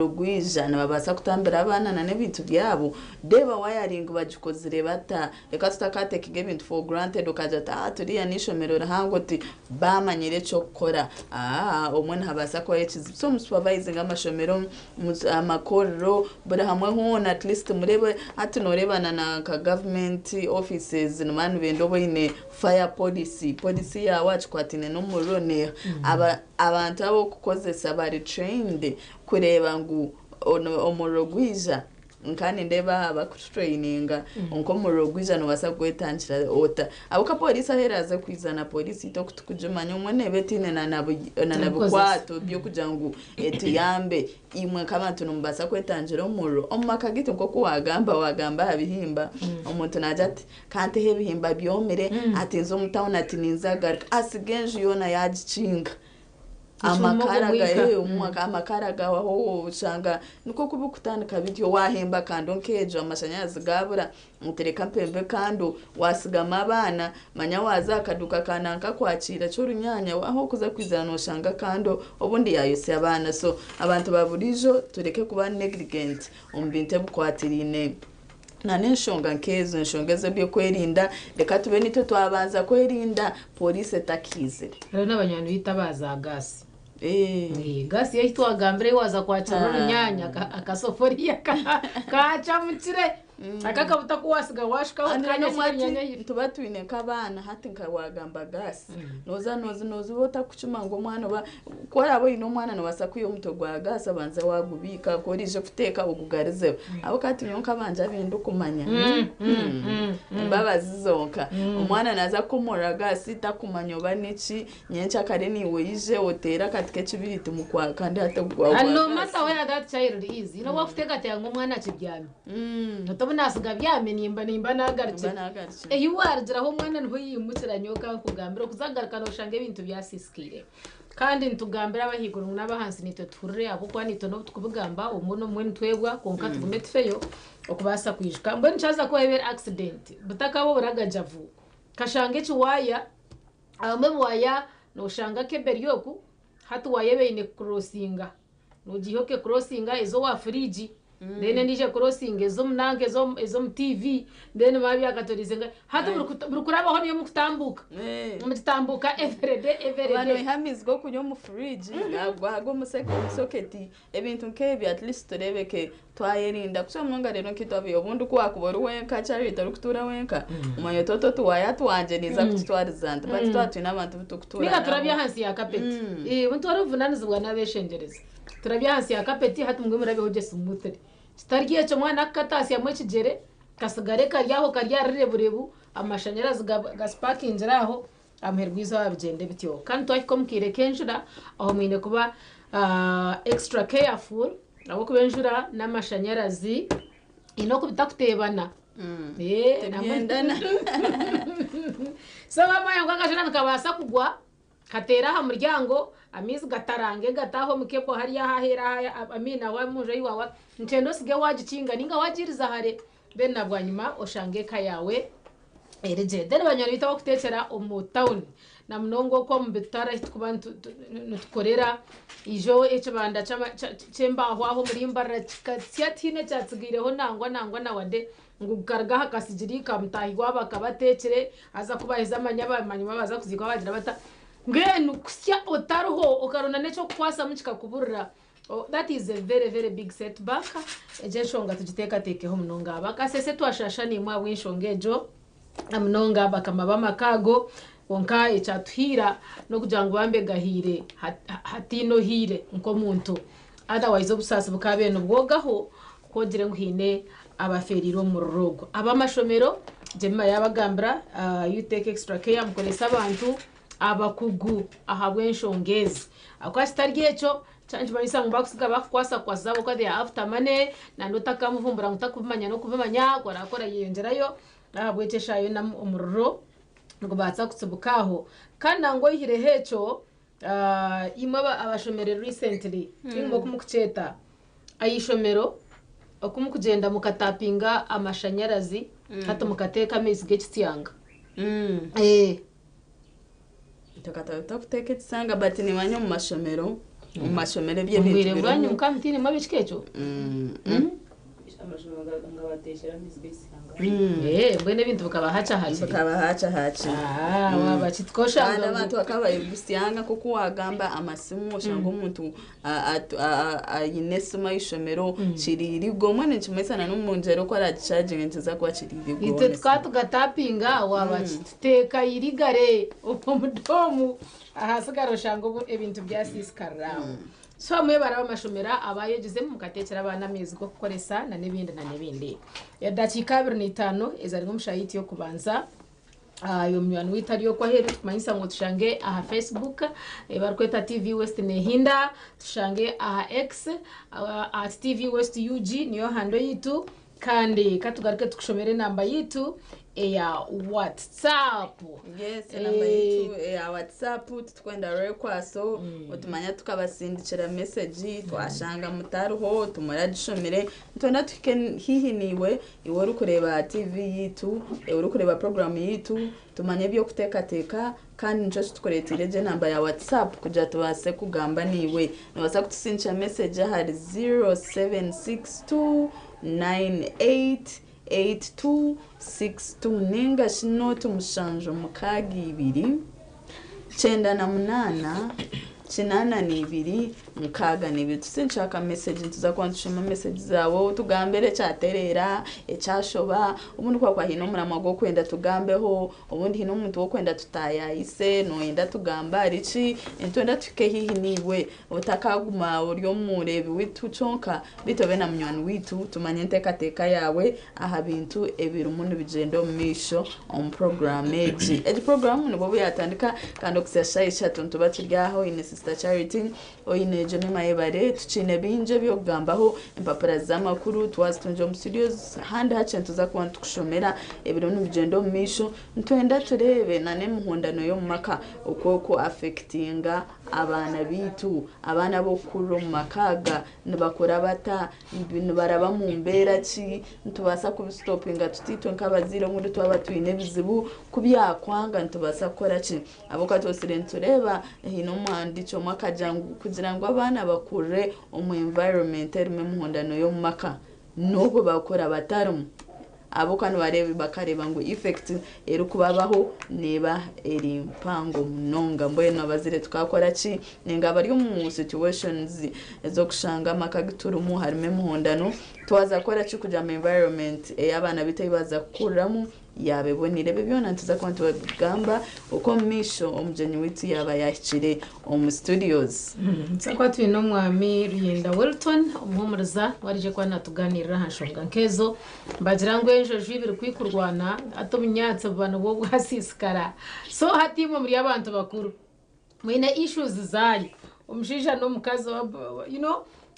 rugwijana babasa kutambira abana na n'ebintu byabo deba wayaringa bagikozire bata reka tutakateka ibintu for granted ukaja turiya nishomero rahango ti bamanyire cyo gukora umwe ntabasa ko yekizi so supervising amashomero amakorro buri hamwe hona at least murebe atunorebana na ka government offices n'abantu bendobo ine fire policy ya wacu kwatine no murone abantu abo kukozesa bari trained kureba ngo omurogwiza nkani ndeba abakutraininga onko murogwiza no basa kwetangira ota abuka polisi aheraza kwizana polisi to kutukujumanya umwe betine na nabukwato byo kujangu etuyambe imwe kabantu numbasa kwetangira omuro omakagito nko wagamba abihimba omuntu najati kante hebihimba byomere atinzo mutawuna atininzaga asigenje yona yagicinga amakaraga waho ushanga niko kubukutandika bityo wahemba kando nkejo amashanyarazi gabura mutereka mpembe kando wasigama abana manya waza akaduka kananka kwakira cyo runyanya aho kuza kwizana ushanga kando obundi yayose abana so abantu baburijo tureke kuba negligent umbinte bukwatirine na nshonga nkezo nshongeze byo kwerinda reka tube nito twabanza kwerinda police takize rero n'abanyantu bitabaza gasi gasi yitwa gambere waza kwacana runyanya akasoforiya kaca mutire akakabuta kuwasiga washika ukanya nyanya tuba twine kabana hati nkawagamba gasi noza bota kucuma ngo mwana kora abo ino mwana no basakuye umuto gwa gasi abanza wagubika korije kuteka ugugarize abo kati nyonka banje abindu kumanya babazi zonka umwana naza kumura gasi takumanyo baniki nyencha kare ni wije otera katike kibiriti mukwa kandi hatagwa no matter where that child is you know wakuteka cyangwa umwana kibyame nasiga byame nimba nagarutse wargira ho mwana nto yimukira nyoka kugambira kuzagaruka no shange ibintu byasiskire kandi ntugambira abahigura n'abahansi nito turre akukwa nito no tukubugamba umuno mwe ntwebwa konka tugume tfeyo okubasa kwishika mbone chaza ko ever accident butakabo buragajavu kashange chiwaya amebwaya no shanga keberyoku hatu wayebe ine crossinga no jihoke crossinga ezo wa friji then nije crossing ezo mnange ezo TV then mabi akatolizenga hatu burukuraba ho niyo mukutambuka mutambuka everyday bano ihamizgo kunyo mu fridge agwago musoketi ebintu nkebi at least turebeke twayerinda kusha mwanga rero kitwabiye ubundi kwakubora wenka cyari tarukutura wenka umanyo toto tuwaya twanje niza kutwarizanda but twatwe nabantu butukutura niga turabya hansi ya kapeti umuntu waruvunanizwa nabeshengereza turabya hansi ya kapeti hatu mwe murabe hoje sumutere stargiye cyo mwana katasi ya mwekigere kasagare karyaho karyarire burebu amashanyarazi gasparkingira aho amhergwiza wabigende bityo kandi twakikomkire kenjura aho mwine kuba extra careful abo kubenjura n'amashanyarazi ino kubitakutebana namendana so bamaye ngo akajana kabasa kugwa katera ha muryango amizi gatarange gataho mukebo hariya hahera amina wa muje yiwawa ntendo sige wagicinga ninga wagiriza hare ben nabwanyuma oshangeka yawe ereje dere banyari bitaho kutekera mu town na mnongo ko mbitara kubantu nutukorera ijo ecibanda cemba aho muri mbara katsiatine cyatsigireho nangwa nawande ngugarga hakasijiri kamtahi waba kabatekere aza kubaheza amanyabamanyuma baza kuzikwa bagira bata ngenu kusya otaruho okarona necho kwasa muchika kuburira that is a very big setback eje shonga tujiteka tekeho mnonga abakasese twashasha ni mwa winshongejo mnonga bakamaba makago wonka ecatuhira no kujangu bambe gahire hatino hire nko muntu otherwise obusasa bukabe no bwogaho kogire nguhine abaferiro mu rugo abamashomero jema yabagambra you take extra care mukolesa abantu abakugu ahabwenshongezi akwasitarye cyo cyanje barisa ngobakusiga bakwasa kwazabo kwa their after money na ndotaka muvumbura ngutakuvumanya no kuvumanya korakora yiyongerayo ahabweteshayo na umururo ngo batsa kutsubukaho kana ngo ihire hecho imaba abashomere recently ngo kumukuceta ayishomero okumukugenda mukatapinga amashanyarazi hato mukateka amezi gecitiyanga tukataka kuteka tsanga but ni wanyo mu mashomero mashomero Mwire by'ebintu bwanyu mukamtini mabishikecho. Bwene bintu bukaba hacha hacha. bakaba haca Wabachitosha kandi abantu bakabaye gusyanga kuko wagamba amasimu oshanga omuntu ayine y'ishomero kiririgo mwene kimesana n'umunjero ko aracharging ntiza kuba kiririgo ite twatugatapinga wabachiteka irigare umudomu ahasigara oshanga ebintu byasisikara. So amwe baraba mashomera abayogeze mu katekera abana amezi go gukoresa na n'ibindi ya dakika 25 ezari ngomushayiti yo kubanza yo myanu witari yo kwa heru tumanyisa ngo tushange aha Facebook barkweta TV West Nehinda tushange aha X at TV West UG niyo hando yitu kandi katugaruke tukushomere namba yitu ya WhatsApp. Yes, namba yitu ya WhatsApp tutwenda rekwaso utumanya tukabasindikira message twashanga mutaruho tumuragishomere ntona tuke hihiniwe iwe uri kureba TV yitu uri kureba program yitu tumanye byo kutekateka kandi nico tukoretire je namba ya WhatsApp kuja tubase kugamba niwe nibasa kutusindikira message hari 0762 988262 ninga shinoto mushanjo mukagi 2 98 kinana ni 2 mukaga ni 2 tusinshaka message tuza kwandishima message zawo tugambere cyaterera ecyashoba umuntu kwa hino muramago kwenda tugambeho ubundi hino umuntu wo kwenda tutayayise no yenda tugamba rici entwenda tukehihi niwe utakaguma uryo murebi witu chonka bitobe na mnywani witu tumanye ntekateka yawe aha bintu ebiri umuntu bigendo misho on program eji program nibo yatandika kandi okusashayisha tuntu bakiryaho ine Sister Charity oyine Jemima Ebare tucine binje byo kugambaho impapura z'amakuru twazitunje mu studios handi hace tuza kuba tukushomera ebiro n'ubigendo misho ntwenda turebe nane muhondano yo mumaka ukoko affectinga abana bitu abana bo kuro makaga nibakora bata ibintu baraba mu mbera ki ntubasa kubistopinga tutito nkabaziro muri twaba twine bizibu kubyakwanga ntubasa kora ki aboka tosire tureba hino muhandi cyo makajangu kugira ngo abana bakure mu environment erime muhondano yo mumaka nuko bakora batarumu abo kanu barebe bakareba ngo effect ero kubabaho neba eri mpango munonga mbwena bazire tukakora ki ninga bari mu situations zo kushanga makagiturumu harime muhondano twaza kora ki kuja mu environment abana bitayibaza kuramo yabebonire bebyona ntuza kwantu bagamba uko misho omujeni witu yaba yakire mu studios sakwa twino mwami Ruyenda Welton umuhumuriza warije kwa natuganirira hashonga nkezo mbagirango enjo jibiri kwikurwana atobunyatse bana bo gwasisikara so hatimo muri abantu bakuru mwine issues zayi umshija no mukazi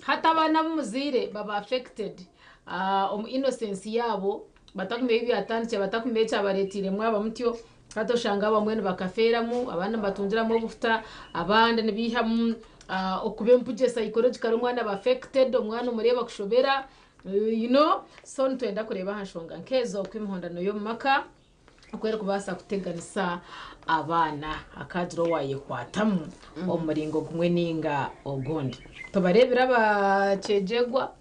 hata abana b'umuzire baba affected innocence yabo batakumbe ibi atandike batakumbe cyabaretire mwaba mutyo katoshanga bamwe bakaferamu abana batunjiramo bufuta abandi nibihamu okube mpuje psychological umwana ba affected umwana umureba kushobera so ntwenda kureba hashonga nkezo kwimhondano yo maka akwere kubasa kuteganisa abana akadro waye kwatamu omuringo gumwe ninga ogondi tobarebera bacejegwa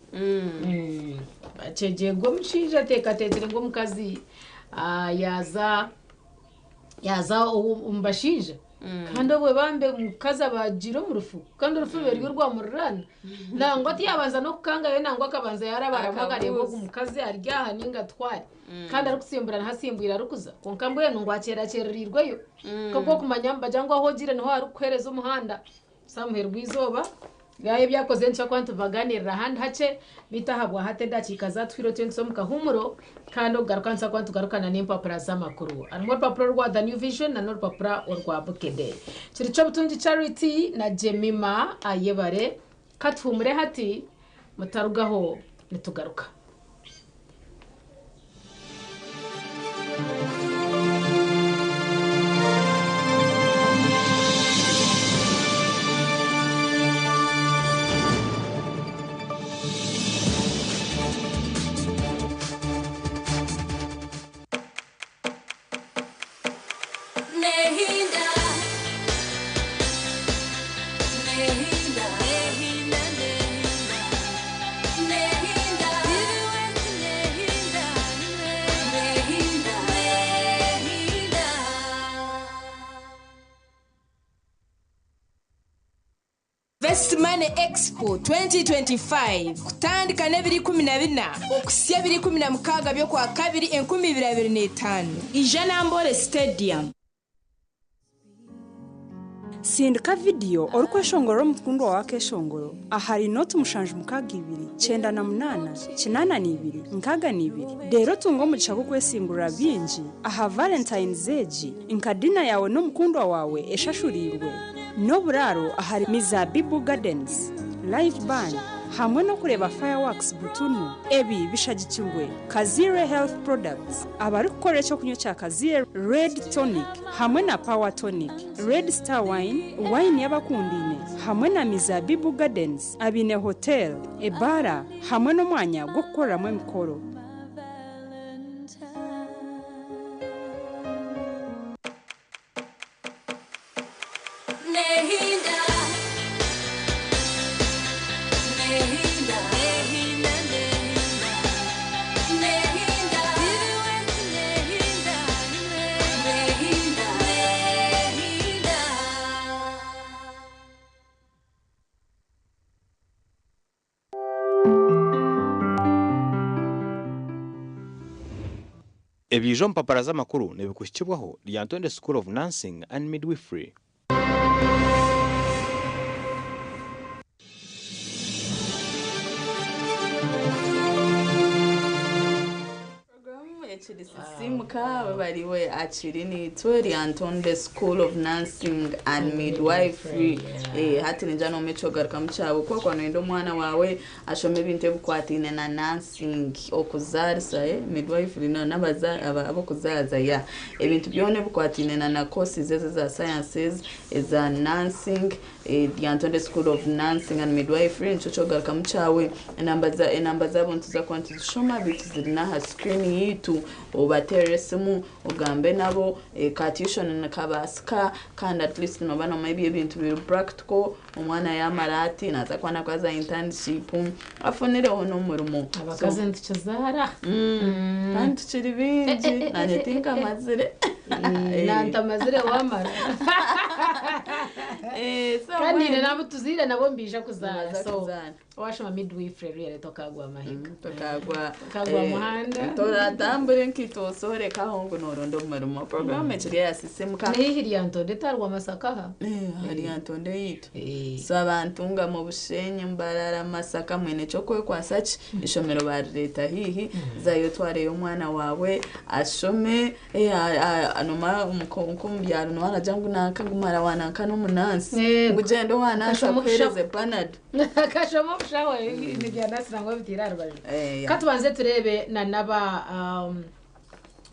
bacejegwa mshija tekatetire ngo mukazi yaza umbashije kandi obwe bambe mukaza bajiro murufu kandi urufu beryo rwamurana nango ati yabanza no kukanga yo nango akabanza yarabarabagarebo umukazi aryaha ninga twari kandi ari kusimburana hasimbwira rukuza konkambwe nungwa cyerirweyo koko kumanyamba jangwa hogire no hari kwereza umuhanda samuherwa izoba gaye byakoze nca kwantu baganirira handi hace bitahabwa hate dakika za twiro twenso mukahumuro kandi ugaruka nsa kwantu garukana n'impapura z'amakuru arimo papuro rwa The New Vision na papura rwa Bukede kirico butunji Charity na Jemima Ayebare katwumure hati mutarugaho nitugaruka Nehinda Best Money Expo 2025 kutandika n'ebiri 14 okusya ebiri 16 byo kwa kabiri 2025 Ijanambole Stadium. Sindika video orukweshongoro mukundwa wake shongoro ahari noti mushanje mukaga 2 982 rero tungo muchako kwesingura binji aha Valentine's Age inkadina yawe no mukundwa wawe eshashurirwe no buraro ahari Mizabibu Gardens live band hamwe no kureba fireworks butunu ebi bishagikirwe Kazire Health Products abari gukorera cyo kunyo cya Kazire Red Tonic hamwe na Power Tonic Red Star Wine y'abakundine hamwe na Mizabibu Gardens Abine Hotel ebara hamwe no mwanya go gukoreramo imikoro. Ebijo mpaparaza makuru nebikushyirwaho Lyantonde School of Nursing and Midwifery. Simuka babariwe akiri ni Lyantonde School of Nursing and Midwifery hati njano mechogaruka mchabo kwa kwano ndo mwana wawe ashome binte bukwatine na nursing okuzarisa midwifery no nabaza abo kuzaza ya ebintu byone bukwatine na courses za sciences za nursing Lyantonde School of Nursing and Midwifery nchochogaruka mchawe enamba zabo ntuza kwanti shoma bitu zirina ha screen yitu obateresimu ugambe nabo tuition nakabasika kandi at least no bano maybe ebintu biri practical umwana yamarati naza kwana kwaza internship afonere hono murumo abakaze ntikizara kandi kiri bingi nane tinka mazire nanta mazire wamara so kandi nabo tuzire nabo mbija kuzara so washoma midwifery rero tokagwa mahiga tokagwa muhanda toratambure nkitosore kahongo norondo murumo program ekiri ya system ka nehi Lyantonde tarwa masaka ha hari Lyantonde yitu so abantunga mu bushenye mbarara masaka mwene cyo kwa sachi ishomero ba leta hihi zayo tware yo mwana wawe ashome anoma umukombyaro no wanajangu nakagumara wanaka no munansi ngugendo wanasha kwereze panad akashoma bushawe ni bya nasirango bitirarwa katubanze turebe na naba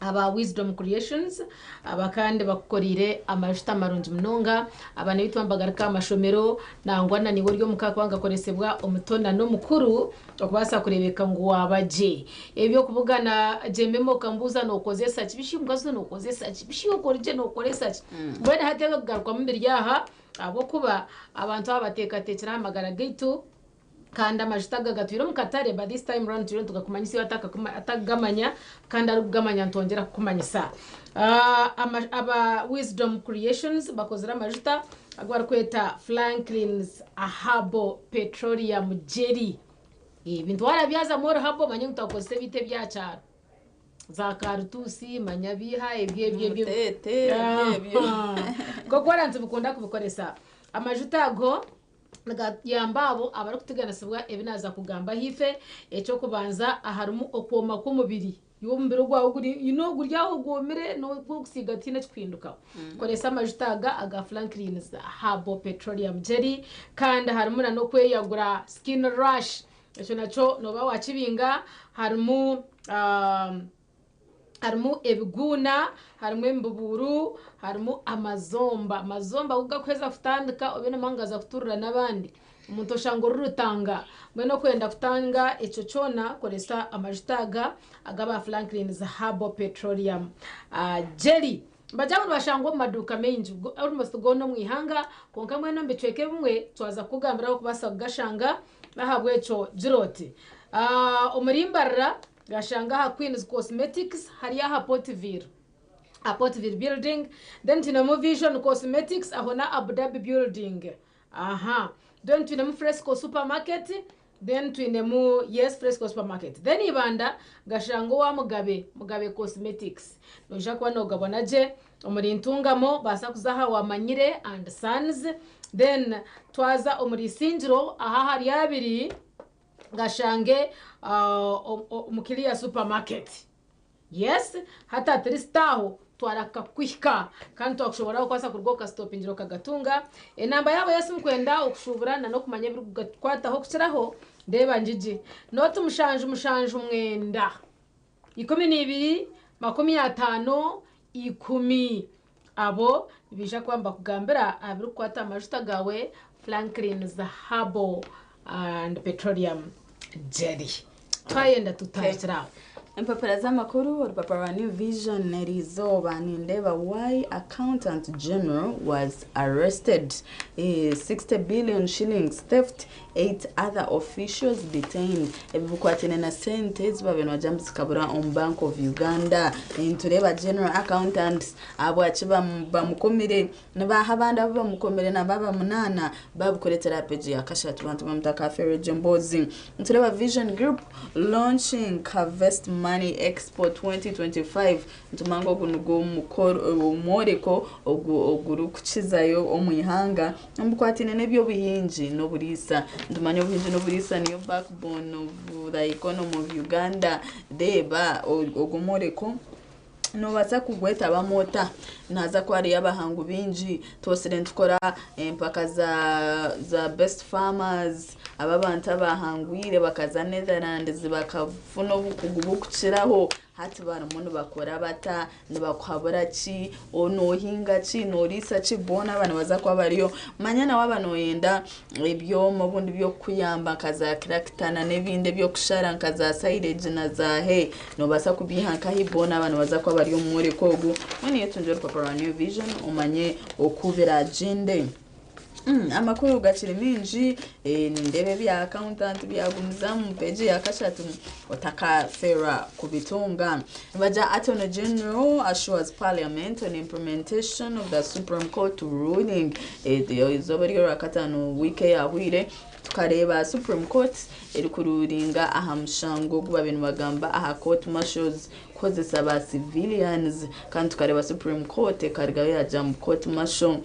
aba Wisdom Creations abakande bakukorire amajuta marungi munonga abane bitwambagaruka amashomero nangwana ni buryo mukakwanga koresebwa umutona no mukuru okubasa kurebeka ngo wabaje ebyo kubugana jememo kambuza no kozesa kibishimgazo no kozesa kibishiyo korije no koresa mbone hatebe kugaruka mu mbiri yaha abo kuba abantu abateka tekera amagara gitu kandi amajuta gagatwira mukatare but this time round turo tukakumanyisi wataka atagamanya kandi arugamanya ntongera kukumanyisa aba Wisdom Creations bakozera amajuta agwara kweta Franklin's Ahabo Petroleum Jelly ibintu warabyaza more habo manye mutakozese bite byacara za kartusi manyabiha ebye gokora ntubikunda kubikoresa amajuta go yambabo abari kuteganasibwa ebinaza kugamba hife echo kubanza aharumu okoma kumubiri yombero gwawo guri guryaho gomere no gusiga tine kwinduka koresa amajutaga aga Franklin's Ahabo Petroleum Jelly kandi harumu no kweyagura Skin Rush echo nacho no ba wakibinga harumu ebiguna harumu embuburu harumu amazomba ugakweza kutandika obene mangaza kuturura nabandi umuntu oshango rutanga mweno kwenda kutanga echo chona koresa amajutaga agaba Franklin's Ahabo Petroleum Jelly bajabu bashango maduka menji almost gono mwihanga konka mweno mbecweke bumwe twaza kugambira ko kubasa gashanga nahabwe echo jiroti umurimbarra gashanga ha Queen's Cosmetics hariya ha Portville building then Tinamo Vision Cosmetics ahona Abu Dhabi building then twinemu Fresco supermarket, then twinemu yes Fresco supermarket, then ibanda gashango wa mugabe cosmetics noja kwa no gabona je omuri ntungamo basa kuzaha wa Manyire and Sons, then twaza omuri Sinjiro aha hari abiri gashange mukilia supermarket. Yes, hata tristaho twaraka kwika kandi twakushobora kwasa kurwoka stop injiro kagatunga enamba yabo yasi mukwenda okushubura no kumanya biri kukwataho kukiraho ndeba njiji notu mushanje umwenda 12 50 10 abo bisha kwamba kugambira abiri kwata amajuta gawe Franklin's Herbal and Petroleum Jelly twayenda tutashira Empapara z'amakuru urupapuro rwa New Vision nerizoba nindeba why accountant general was arrested, 60 billion shillings theft, 8 other officials detained. Ebibukwatene na sente zibabeno James Kabura on Bank of Uganda. Tureba general accountants abo achiba bamukomire nabahabanda bamukomire na baba munana babukoretera page ya kashatu bantu bamutaka Ferry Jombozi. Tureba Vision Group launching Harvest Money Expo 2025 ntumango kunugo umoreko oguru kuchizayo omuyihanga ambukwatine nebyo bihinji no burisa ntumanyo bihinji no burisa niyo backbone of the economy of Uganda deba ogumoreko no baza kugweta abamota naza ko ari abahangu binji tosire ntukora empaka za best farmers ababanta bahangwire bakaza Netherlands bakavuna ubukugu bukiraho hati baramuntu bakora bata nibakhabura ki ono hinga ki norisa ki bona abana baza kwa bariyo manyana wabano yenda ebyo mubundi byo kuyamba kaza krakitana nebinde byo kushara nkaza silage na za he no basa kubihanka hibona abana baza kwa bariyo muri kogu mwene yetunjoro papa New Vision umanye okubera jinde amakuru gakiri minji nindebe bya accountant byagumiza mu page ya kashatu otaka fera kubitunga baja Attorney General assures Parliament on implementation of the Supreme Court ruling izobari rakatano wike yahwire tukareba Supreme Court eri kururinga ahamshango kuba bintu bagamba aha court martials kozesa ba civilians kandi tukareba Supreme Court karigayo ya jam court martial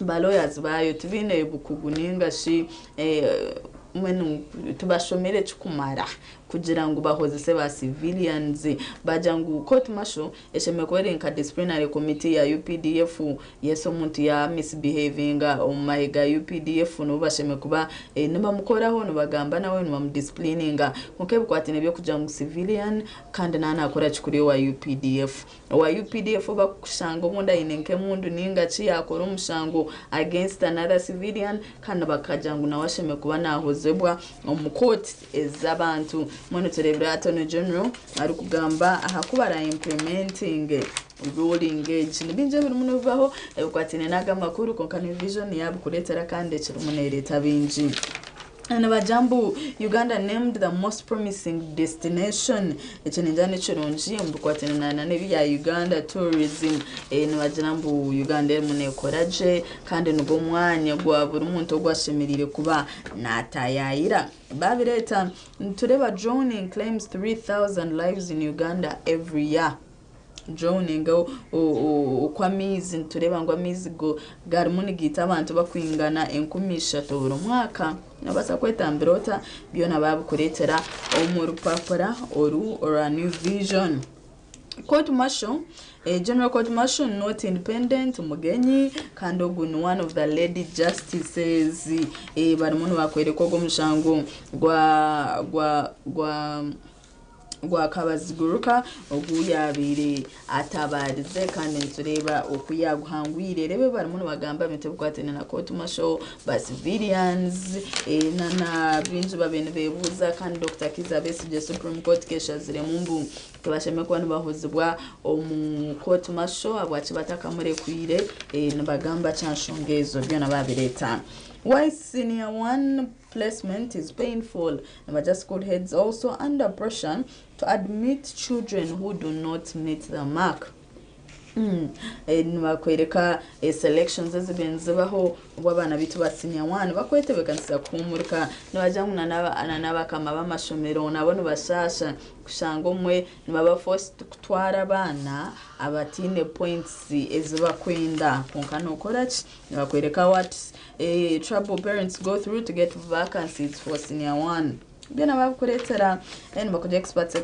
ba lawyers bayo tubine bukuguninga shi mwenu tubashomere chukumara kugira ngo bahozese ba civilians bajangu court martial esheme kwerenka disciplinary committee ya UPDF yeso muntu ya misbehaving omahiga UPDF no basheme kuba niba mukoraho no bagamba nawe no disciplininga nkuke bukwatine byo kujangu civilian kandi nana akora chikuri wa UPDF bakushanga munda inenke mundu ninga chi yakora umushango against another civilian kandi bakajangu na washeme kuba nahozebwa mu court ezabantu mwene turebera Attorney General ari kugamba ahakubara implementing ruling age nibinje biri muno bibaho ekwatine naga makuru konka New Vision yabo kuretera kandi kirumuneleta binji. And Bajambu, Uganda named the most promising destination. It's an Indian chirunji mbukwatena na nebi ya Uganda tourism. Nabajambu Uganda mune koraje kandi nugo mwanya gwa buri muntu gwashemirire kuba natayayira. Babireta tureba drowning claims 3,000 lives in Uganda every year. Drowning kwa mizi tureba ngo mizi go garmuni gita abantu bakwingana 10,000 buri mwaka nabasa kwetambirota byona babukuretera mu rupapura oru or New Vision. Court martial, General Court Martial not independent mugenyi kandi ogun one of the lady justices barimuntu bakwereka go mushango gwa kabaziguruka oguyabire atabarize kandi ntureba okuyaguhangwire rebe barimuntu bagamba mitebukwatene na court martial ba civilians nana bintu babene bebuza kandi Dr. Kiza Besigye Supreme Court kesha zire mumbu tubasheme kwa nibahozibwa omu court martial abwachi batakamure kuire nabagamba chanshongezo byo nababireta. Why senior one placement is painful. Nabaja school heads also under pressure to admit children who do not meet the mark. bakwereka selections ezibenzibaho ubw'abaana bitu ba senior 1 bakwetebekanisa kumurika nibajyangu n'abakama b'amashomero nabo nibashasha kushanga umwe nibaba forced kutwara abana abatine points ezibakwenda konka nokora ki bakwereka what trouble parents go through to get vacancies for senior 1. Byona bakuretera and bakuje experts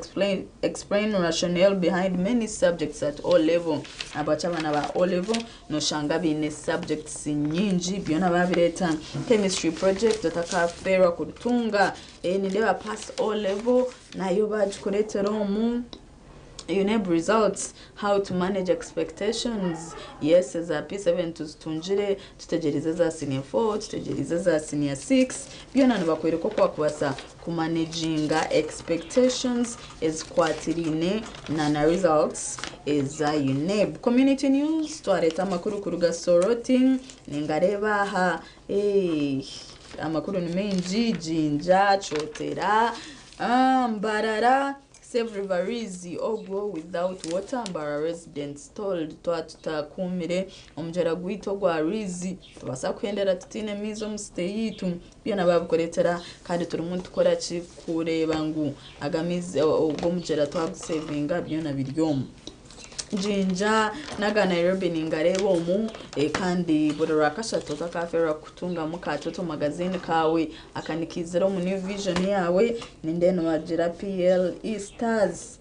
explain rationale behind many subjects at all level abachabana ba all level no shanga bine subjects nyinji byona babireta chemistry project atakafera kutunga nindeba pass all level nayo bakuretera mu UNEB results, how to manage expectations. Yes, as a P7 tunjire tutegereza za senior 4 tutegereza za senior 6 byona nibakwereka kwa kubasa kumanaginga expectations is kwatirine na results is a UNEB. Community news twareta makuru kuruga sorting ningareba ha amakuru ni menji jinja chotera Mbarara Save Riverizi Ogwo without water. Mbara residents told twatakumire omujara gwito gwa rizi tubasa kwendera tutine mizo mstay yitu byona babukoretera kandi turi umuntu tukora ki kureba ngu agamize ubwo mujara twagusavinga byona biryomo jinja naga Nairobi ningarebo mu kandi burakasha totakafera kutunga mukatoto magazine kawe akanikizero mu new vision yawe nindeno wagira PLE stars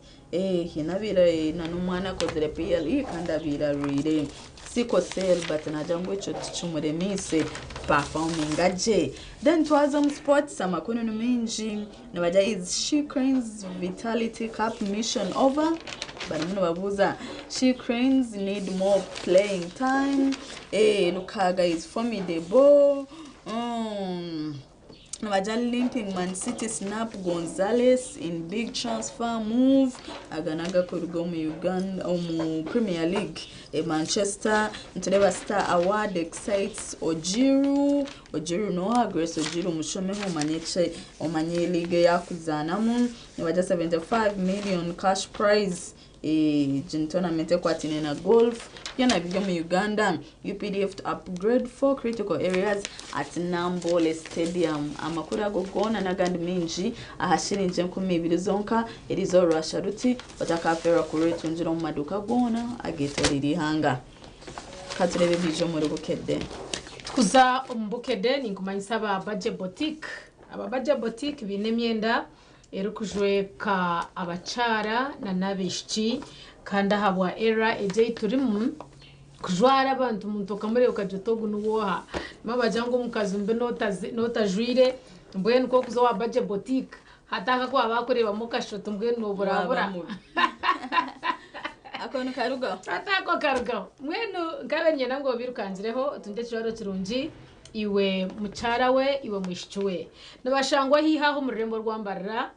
hinabira nanumwana kozere PLE kandabira rire siko sale but najangu ico cyumuremise performing aje then twazam sports amakono minji nabaja is She Cranes Vitality Cup mission over baramuno babuza She Cranes need more playing time Lukaga is formidable Nabaja linking Man City snap Gonzalez in big transfer move aganaga kurugo mu Uganda mu Premier League Manchester Ntereba Star Award excites Ojiru no Grace Ojiru mushome ho omanye league yakuzanamu nabaja 75 million cash prize tournament kwatine na golf yana bigyo mu Uganda UPDF to upgrade 4 critical areas at Nambole Stadium amakuru gogona nagandi minji ahashirinje 12 zonka erizo rasharuti batakafera kuretunjira mu maduka gona agetoriri hanga katurebe bijo muri Bukede kuza Bukede ninkumanyisa aba Budget Boutique bine myenda erukujweka abacara na nabishiki kanda habwa era eje turimu kujwara abantu muntoka muri ukajotogu nuwoha mabajango mukazumbe notajwire mbwenu ko kuzo wa Budget Boutique hataka ko abakoreba mukashoto mbwenu burabura akono karuga atako karuga mwenu ngabenye nango birukanzireho tunde cyaro kirungi iwe mucara we iwe mwishwe nabashangwa hihaho mu rurembo rwambarira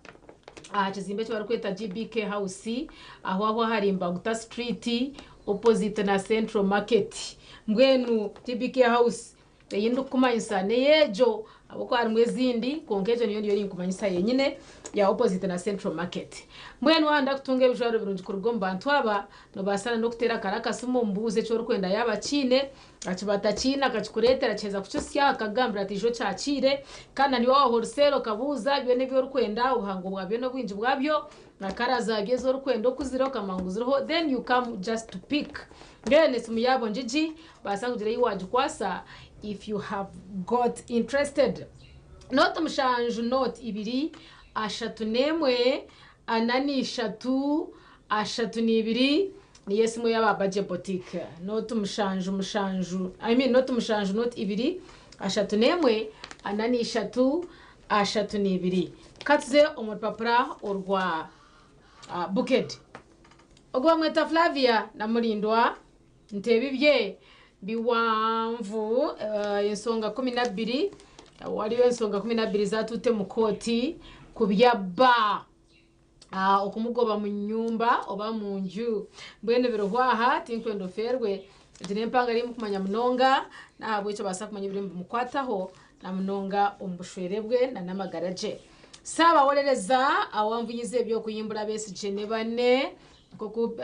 kizimbe cyo barakweta GBK House aho hari Imbaguta Street opposite na Central Market mbwenu GBK House yindu kumanyisa neyejo aboko ari mwezindi konkeje niyo yori kumanyisa yenyine ya opposite na Central Market mbwenu wanda kutunga ibijaro birungi ku rugo mbantu aba no basana no kutera karakasi mu mbuze cyo rukwenda yabakine akibata china akachikuretera cheza kucusya akagambira ati jo cyakire kana ni wa wholesale kabuza byo nebyo rukwenda ubuhango bwabyo no bwinji bwabyo nakaraza gezo rukwendo kuziro kamanguziro then you come just to pick ngene simu yabo njiji basa kugira yiwaje kwasa if you have got interested not mushanju not ibiri ashatu nemwe anani shatu ashatu ni ibiri ni yesimu yaba Budget Boutique not mushanju I mean not mushanju not ibiri ashatu nemwe anani shatu ashatu ni ibiri katze omupapura urwa Bukede ogwa mweta Flavia na Mulindwa ntebibye biwamvu yensonga 12 waliyo ensonga 12 zatute mukoti kubya ba okumugoba mu nyumba oba mu nju mbwene birohwaha tinkwendo ferwe dirempanga limu kumanya munonga nahabwe cyo basa kumanya birimbu mukwataho na munonga ombushwerebwe na namagaraje saba wolereza awamvunyize byo kuyimbura besi jene bane koko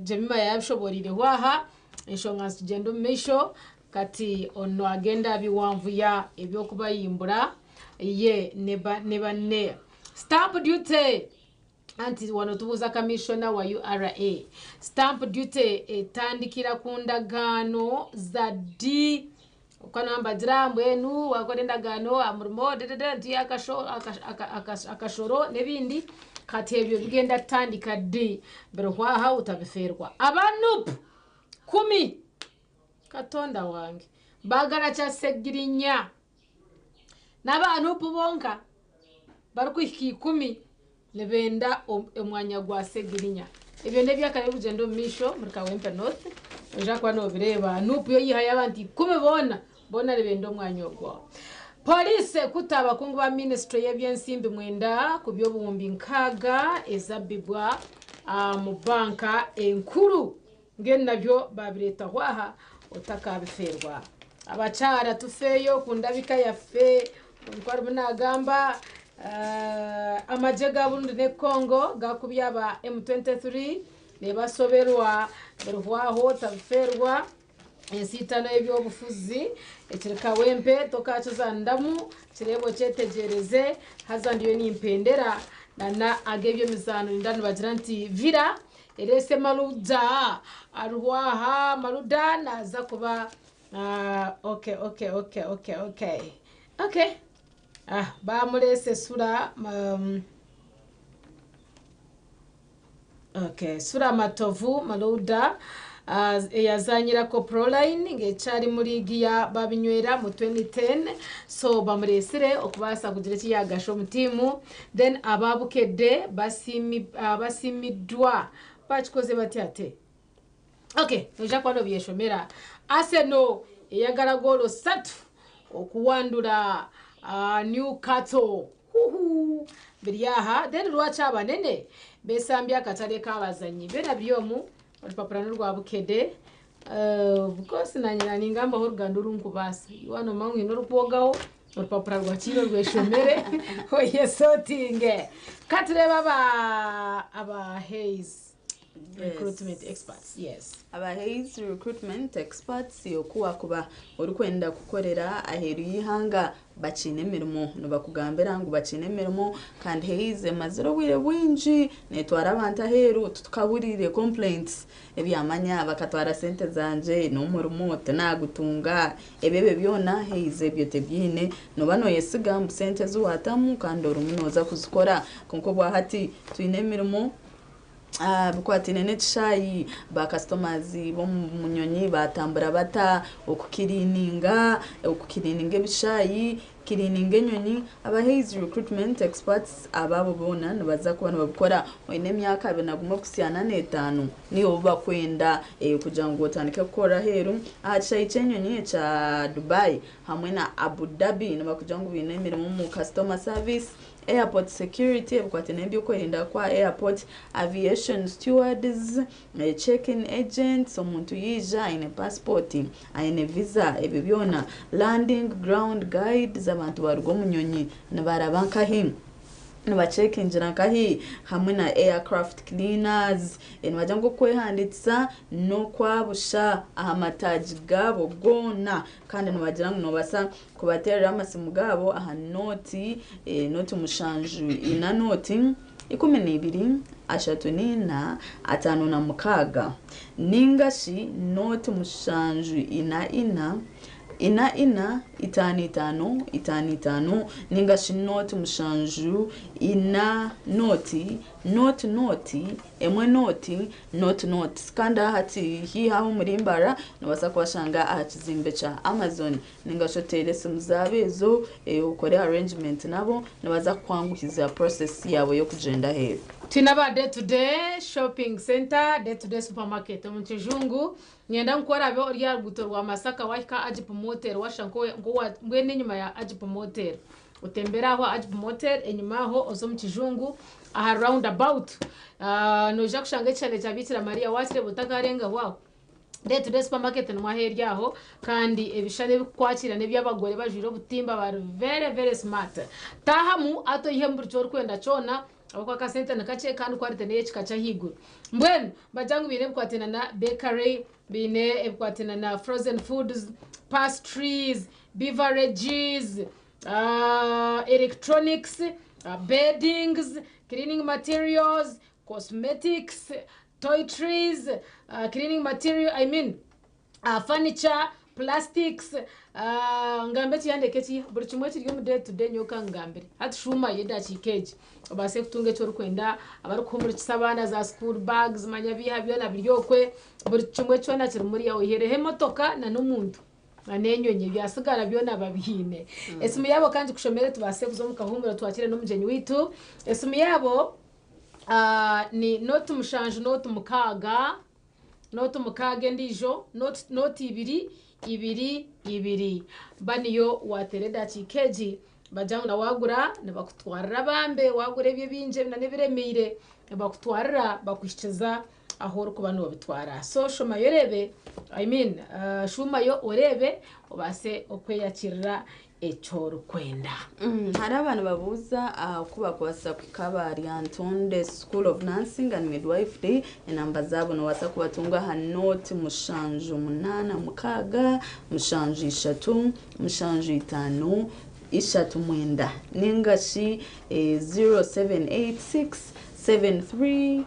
Jemima yabishoborire waha enshonga tugenda misho kati ono agenda biwanvuya ebyo kubayimbura ye neba ne stamp duty anti wano tubuza commissioner wa URA stamp duty etandikira kundagano za D ukanamba drambo enu wakorenda gano amurmo dedenti akashoro nebindi kati ebyo bigenda tandika D berwaha utabiferwa abanup 10 katonda wange bagara cha segirinya n'abantu bonka barukiki 10 nebenda omwanya gwa segirinya ebyo ndebya kare bugendo misho muri Kawempe North oja kwa no bireba nupu yo yihaya abantu 10 bona nebenda omwanya gwa police kutaba kungu ba ministry y'ebyensimbi mwenda kubyo buhumbi nkaga ezabibwa mu banka enkuru ngene nabyo babireta hwaha otakabiferwa abachara tufeyo kundabika yafe kwari munagamba amajega Burundi ne Congo gakubya ba M23 ne basoberwa berwaho tabiferwa ensitano ebyo bufuzi ekirika Wempe tokachoza ndamu kirebo cyetegereze hazandiyo ni impendera nana agebyo mizano ndani bagira nti vira erese maluda arwaha maluda naza kuba okay bamulese sura sura matovu maluda yazanyira ko Proline ngecari muri giya babinywera mu 2010 so bamuresire okubasa kugira kiyagasho mutimu then ababukede basimidwa bachikoze batyate noja kwano byeshomera Arsenal yagara golo 3 okuwandura Newcastle biriyaha then rwacha banene besambya katale kabazanyi bena byomu olupapura rwa bukede because nanyira ningamba ho ruganduru nkubasi wano mangu ino rupogaho olupapura rwa kiro rweshomere oyesotinge katireba aba Hayes recruitment experts aba Hayes recruitment experts yokuwa kuba urukwenda kukorera aheru yihanga bacine mirimo no bakugambira ngo bacine mirimo kandi Hayes maziro wire winji netwara abantu aheru tukaburire complaints ebyamanya bakatwara sente zanje no murimo nagutunga ebebe byona Hayes ebyo tebyine no bano yesiga sente zuwatamu kandi urumunoza kuzikora konko bwa hati twine mirimo bukwatine n'echayi ba customers bo munyonyi batambura bata okukirininga bishayi kirininga nyonyi aba Hayes recruitment experts ababo bona nabaza kubana babukora wene myaka benaguma kusyana n'etanu niyo bakwenda kugira ngo tandike gukora heru achayi chenyonyi cha Dubai hamwe na Abu Dhabi nabakugira ngo binemiremo mu customer service airport security bukwatine byo kwerinda kwa airport aviation stewards check-in agents omuntu yija ine passport ine visa ebibyona landing ground guides abantu barugo munyonyi nabarabanka him nabacheke njira kahi hamwe na aircraft cleaners enwaje ngo kwehanditsa no kwabusha ahamataji gabo gona kandi nabagira ngo basa kubaterera amasimu gabo aha noti mushanju ina noti 12 ashatunina atanu na mukaga ningashi noti mushanju ina itanu ningashi noti mushanju ina noti emwe noti kanda hati hi hawo murimbara nabasa kwashanga ahakizimbe cha Amazon ningasho telese muzabezo ukore arrangement nabo nabaza kwangukiza process yabo yo kugenda he tinaba day to day shopping center day to day supermarket mu Kijungu nyenda nkora abe orya gutorwa Masaka wahika Ajip Motel washanko ngwene nyuma ya Ajip Motel utemberaho Ajip Motel enyumaho ozo mu Kijungu aha roundabout noja kushanga cyane cyabitira Maria watire butakarenga wao day to day supermarket n'mwaheryaho kandi ebishane bikwakira ne by'abagore bajiro butimba bari very smart tahamu ato ihembura cyo kwenda cyona abakwa kasente nakache kandi kwarite ne chikacha higuru mbwenu bajangu bine kwatena na bakery bine kwatena na frozen foods pastries beverages electronics beddings cleaning materials cosmetics toiletries cleaning material furniture plastics ngambe chiyandeketi buri kimwe kiri mu day to day nyoka ngambere hati shuma yeda chikeji obase kutunge cyo rukwenda abari kumuri kisabana za school bags manyabiha byona biryokwe buri kimwe cyo na kiri muri yawe herehe motoka na n'umuntu anenyonye byasigara byona babihine esimu yabo kandi kushomere tubase kuzo mukahumura twakire no mujenyi witu esimu yabo ni note mushanje note mukaga note mukage ndijo note ibiri baniyo watereda chikeji bajangu na wagura ne bakutwarira bambe wagure bye binje na nebiremire bakutwarira bakwisheza aho ku bantu babitwara so shoma yorebe shuma yo orebe obase okweyakirira echoro kwenda hari abantu babuza kuba kwasa kukabari Antonde School of Nursing and Midwifery inamba zabo no wasa kubatunga hanoti mushanju 8 mukaga mushanju 3 mushanju 5 ishatu mwenda ningashi 0786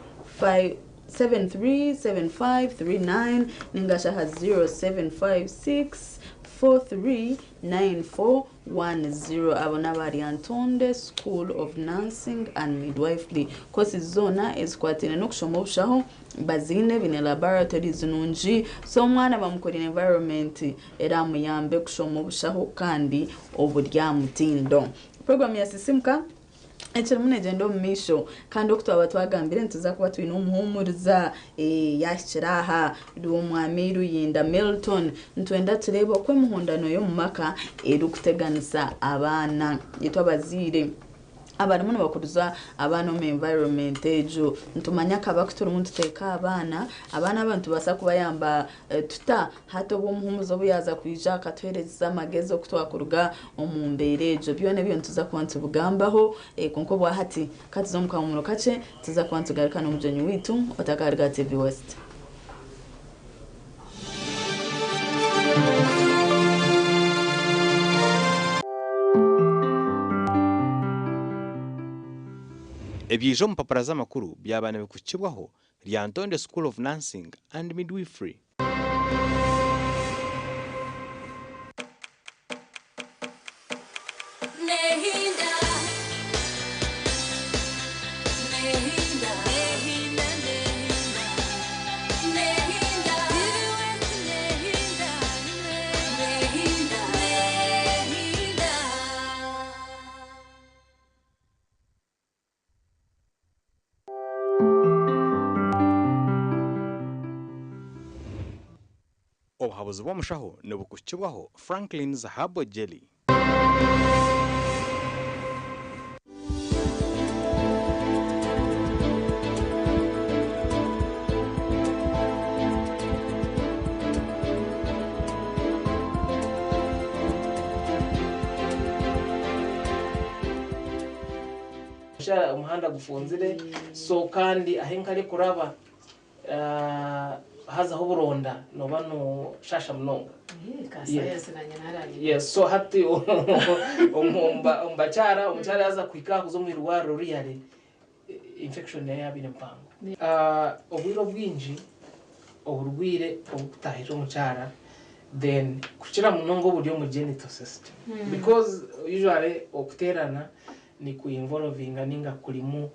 737539 ningasha 0756 439410 abona bari Antonde School of Nursing and Midwifery kosi zona eskwatene no kushoma ubushaho bazine bine laboratories nunji so mwana bamukorera environment era muyambe kushoma ubushaho kandi oburyamutindo program ya sisimka Echero munegendo misho kandi okutwa twagambire ntuza kuba twino umuhumuriza yashiraha ndo mwamiru yinda Milton ntwenda turebo kwe muhondano yo mumaka erukuteganisa abana yitwa bazire abana muno bakuruza abana mu environment ejo ntumanya kabakutura umuntu teka abana abantu basa kuba yamba tuta hato bo muhumuzo buyaza kwija katwereza amagezo kutwakuruga omumbere ejo byone byo ntuza kwantu bugambaho konko bwa hati katizo mukamuro kace tuza kwantu garikana umujenyi witu otakarga TV West Ebyijo mpapara z'amakuru byabana bikukibwaho Antonde School of Nursing and Midwifery. Obuhabuzi bw'omushaho nibukukibwaho Franklin's Herbal Jelly. Umuhanda gufunzire so kandi ahenkari kuraba haza ho buronda no bano shasha mnonga yes so hati umuchara aza kwika kuzo mwirwaro riyale infection ya yabine mpango obwiro bwinji oburwire obutahije umuchara then kuchira munongo buryo mu genital system because usually okuterana ni ku involvinga ninga kulimu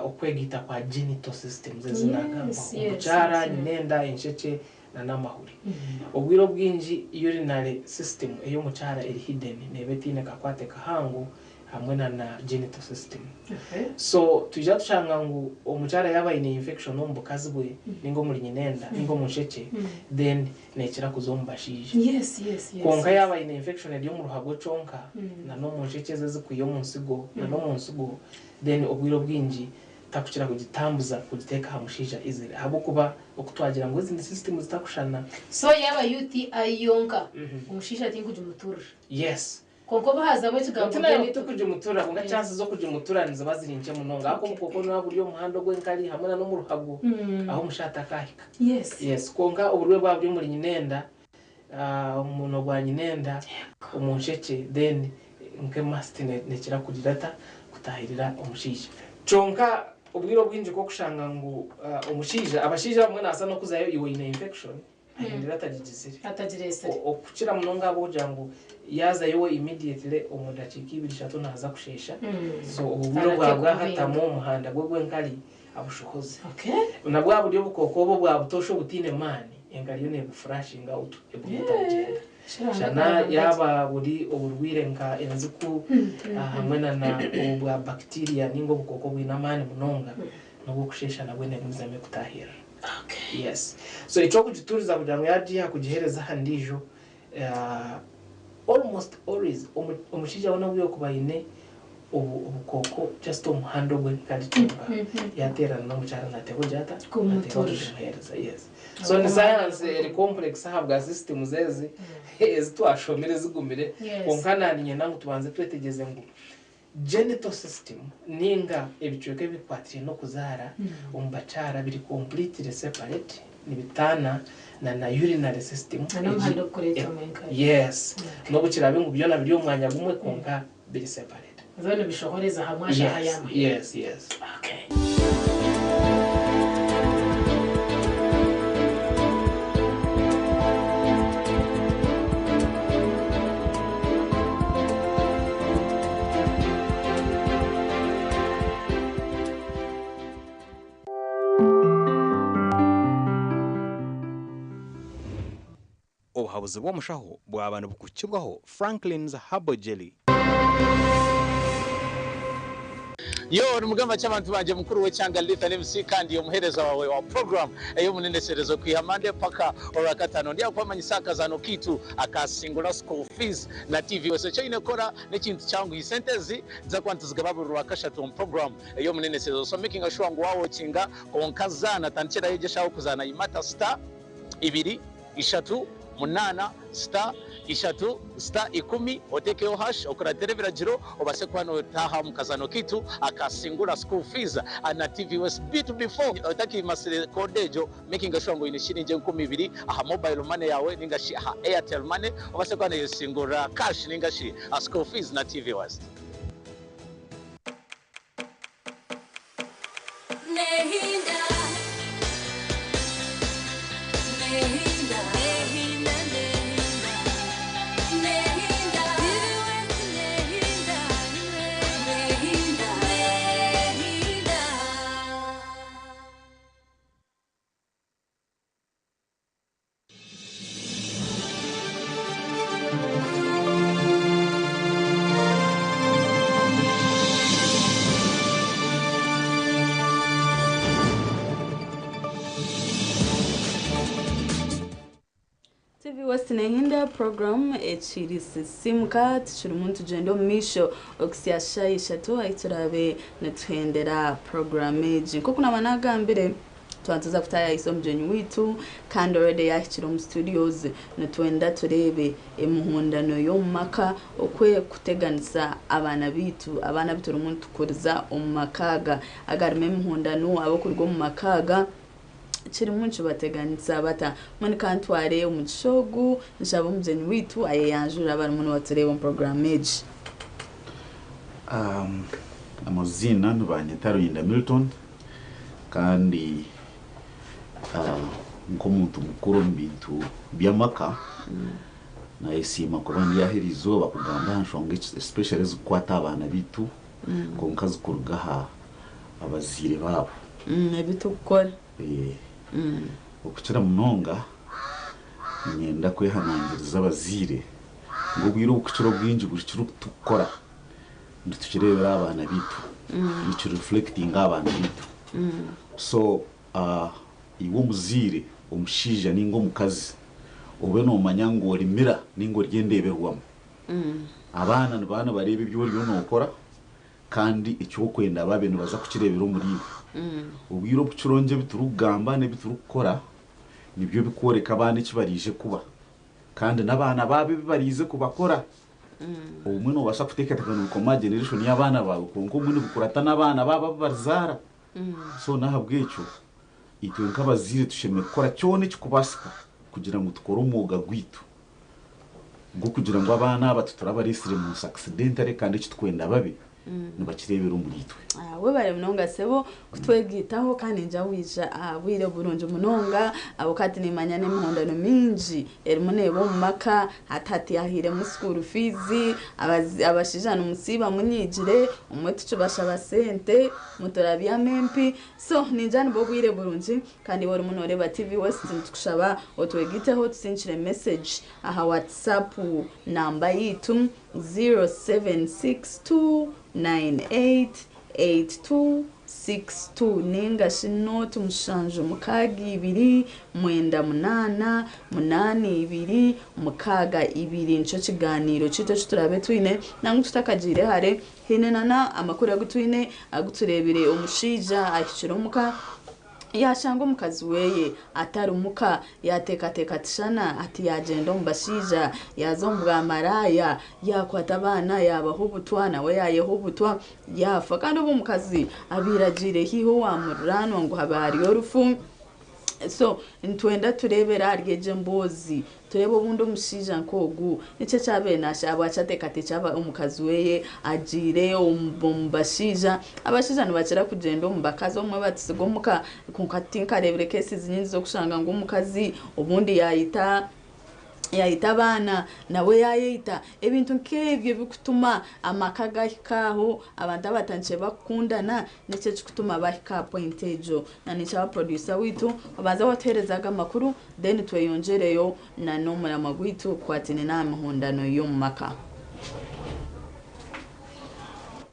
okwegita kwa genital system zezinaga umuchara nenda incheche na namahuri obwiro bwinji urinary system eyo muchara eri hidden nebetine kakwate kahangu hamwe na genital system so tujatushanga ngo umuchara yaba ine infection ombukazi bwe ningo muri nyinenda ningo muncheche then nekira kuzombashije yes konka yaba ine infection eri mu ruhago chonka na no muncheche zeze kuyo munsigo na no munsigo then obwiro bwinji takuchira kugitambuza kugiteka hamushija izere habo kuba okutwagira ngo izindi system zitakushana so yaba UTI yonka umushisha tingu jumuturusha yes koko bahaza mu kigambo tuna nito kuje mutura unga chance zo kuje mutura nizo bazirinje munonga ako mukoko no buryo muhando gwe nkali hamwe no mu ruhago aho mushata kahika yes konga uburwe bwabyo muri nyinenda umuntu gwa nyinenda umunsheke then nke mastine nekira kugirata kutahirira umushije chonka ubwiro bwinje ko kushanga ngo umushije abashije bamwe nasa no kuzayo iwe ine infection ahindira atagizire okukira munonga boja ngo yaza yowe immediately umuntu akikibisha to naza kushesha so ubwiro bwa hatamo umuhanda gwe nkali abushohoze nabwa buryo bukokobo bwa butosho butine mani engaliyo ne bufrashing out ebutagenda shana yaba buri uburwire nka enziku hamwe na ubwa bacteria ningo bukoko bw'inamani munonga no gushesha nabwe ne muzame kutahira yes so ico kujituriza kugira ngo yaje kugihereza handijo almost always umushija wona bwiyo kubayine ubukoko just umuhando gwe kandi tunga yaterana no mucara natego jata kumuhereza yes so ni science eri complex habwa system zeze ezitwashomere zigumire konkananiye nangu tubanze twetegeze ngo genital system ninga ebicuke bikwatire no kuzara umbacara biri completely separate nibitana na urinary system yes no gukira bingu byo na byo mwanya gumwe konka biri separate zone bishohoreza hamwe ashahayama yes okay ubuhabuzi bw'omushaho bw'abantu bukukibwaho Franklin's Herbal Jelly. Yo numugamba cy'abantu banje mukuru we cyanga Litha MC kandi yo muhereza wawe wa program eyo muneneserezo kwihamande paka orakatano ndia kwamanya isakazano kitu akasingula school fees na TV wese cyo inekora n'ekintu cyangu isentezi za kwantu zigababuru akashatu program eyo muneneserezo so making sure ngo wawo kinga konkazana tanchera yegeshaho kuzana imata star 2 3 munana star 3 star 10 otekeo hash okora televira jiro obase kwano taha mukazano kitu akasingula school fees ana TV was B2B4 otaki masire kodejo making sure ngo inishirinje 12 aha mobile money yawe ningashi aha Airtel money obase kwano yisingura cash ningashi school fees na TV was Nehinda program echirisi simka tshiri muntu jendo misho okusiyashayisha tu aiturabe nethendera program eji ko kuna managambire twantuza kutaya isomjenyi witu kandi already yakiro mu studios netwenda turebe emuhundano yo maka okwe kuteganisa abana bitu umuntu kuriza umakaga agarime muhundano abo kurgo mu makaga chiri munchu bateganitsa bata mani kantware umutshogu nshabo muzeni witu aye yanjura abantu muntu watureba mu program age amazina nubanyetaro yinda Milton kandi nkomuntu mukuru mbintu byamaka na esima kubandi yahirizo bakugamba nshonge especially zikwata abana bitu konkazi kurugaha abazire babo ebitu gukora okuchira munonga nyenda kwehanangiriza abazire ngo bwiro okuchira bwinji buchira tukora ndutukirebera abana bitu nicho reflecting abana bitu so iwo muzire omushija ningo mukazi obe no manyango orimira ningo ryendeberwamo abana nibana barebe ibyo no okora kandi icyo kwenda babe nibaza kukirebera umuribo ubwiro bucuronje biturugamba ne biturukora nibyo bikoreka abana kibarije kuba kandi nabana babe bibarize kubakora ubumwe nubasha kuteekateekana ukoma generation y'abana bawe konko umwe nibukurata n'abana baba bazara so naha bw'ekyo itwe nk'abazire tushemeye gukora cyone kikubasika kugira ngo tukore umwuga gwitu ngo kugira ngo abana aba tuturabarisire mu accidentale kandi kitwenda babe nibakirebera umuritwe we bare munonga sebo kutwegitaho kandi nja wija wire burunje munonga abo kati nimanya n'imihondano minji erimunebo mu maka atati yahire mu school fees abashijana umusiba munyigire umwe tucubasha basente mutorabya mempi so ninjani bo wire burunje kandi wari munoreba TV West tukushaba otwegiteho tusinchire message aha WhatsApp namba yitu 0762988262 ninga shinoti mushanje mukagi ibiri mwenda munana munani ibiri mukaga ibiri nico kiganiro cito turabe twine nangu tutakagire hare hinenana amakuru agutwine aguturebere umushija akishirumuka yashanga umukazi weye atarumuka yatekateka tishana ati yagenda mubashija yazombwa maraya yakwata abana yabahubutwana we yayehubutwa yafa kandi ubu mukazi abiragire hiho wamurano ngo habari yorufu so ntwenda turebera aryeje mbozi turebo bundi umushija nkogu nice cabenasha abacatekate caba umukazi weye agire umbashija abashija nibacira kugenda umbakazo umwe batisigomuka kunkatinka rebere cases nyinzi zo kushanga ngo umukazi ubundi yayita abana nawe yayita ebintu nkebyo bikutuma amakaga hikaho abantu abatanje bakundana nice kutuma bahika pointejo na nice aba producer witu baza waterezaga makuru then tweyongereyo na nomura magwitu kwatine na mihondano yo mumaka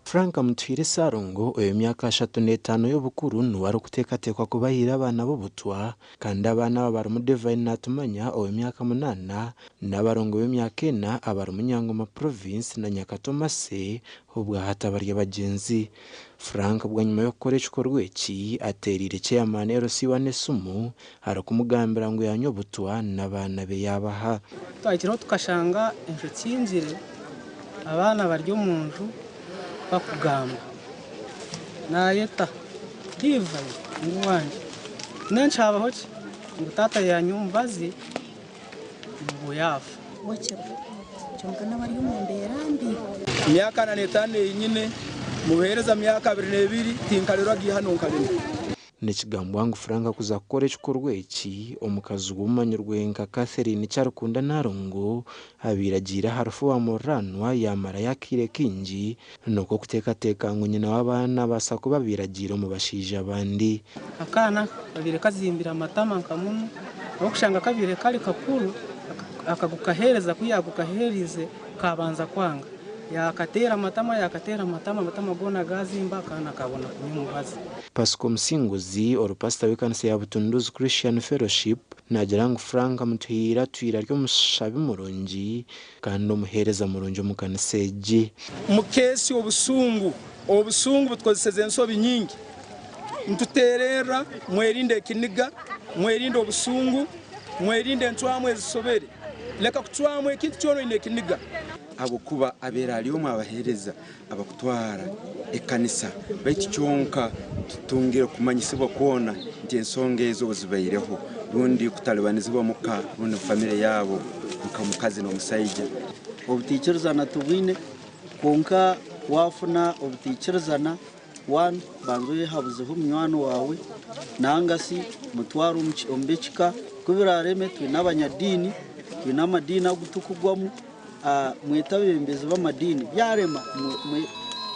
Frank Mutwire Sarongo oyo myaka 35 y'obukuru nuwari kuteekateekwa kubahira abana b'obutwa kandi abana bari mu Divine Natumanya oyo myaka 8 n'abarongo b'emyaka 4 abari mu Nyangoma province na Nyakatomase ubwa hatabarya bagenzi Frank bwa nyuma yo gukora igikorwa iki aterire chairman RC Wanesumu arakumugambira ngo yanyobutwa n'abana be yabaha twakiraho tukashanga inshuti yinjire abana baryo mu nzu bakugamba nayeta diva ngwanje nencabaho ngo tata yanyumbazi ngo yafa wakira cyonga n'abari umwembe yarambi myaka 5 nyine mubereza myaka 22 tinkalero agihanonkalene Nikigambo wangu Frank kuza gukora igikorwa iki omukazi w'umanyurwe nka Catherine cyarukunda narongo abiragira harufu wa moranwa yamara yakire kingi nuko kutekateka ngo nyina w'abana basa kuba biragira mu bashije abandi akana babire kazimbira amatama nkamuno no kushanga kabire kali kakuru akagukahereza kuyagukahereze kabanza kwanga yakatera amatama gona gazimba kana kabona kunyumubazi Pasco Msinguzi orupasta w'ikanisa ya Butunduzi Christian Fellowship nagirango Frank Mutwira twira ryo mushabi murungi kandi umuhereza murungi mu kaniseji mukesi obusungu butkozeseze ensobi nyingi ntuterera mwerinde kiniga mwerinde obusungu mwerinde ntwamwe zisobere leka kutwamwe kintu cyono ine kiniga abo kuba abera aliyo mwabahereza abakutwara ekanisa baiti cyonka tutungire kumanyisibwa kuona nti ensonga ezo buzibayireho rundi kutalibanizibwa muka rundi family yabo mukamukazi no musayija obutikirizana tubwine konka wafuna obutikirizana one banzo habuzeho umnywano wawe nangasi mutwaro ombechika kubirareme twinabanyadini twinamadini agutukugwamo mwetabembezi b'amadini byarema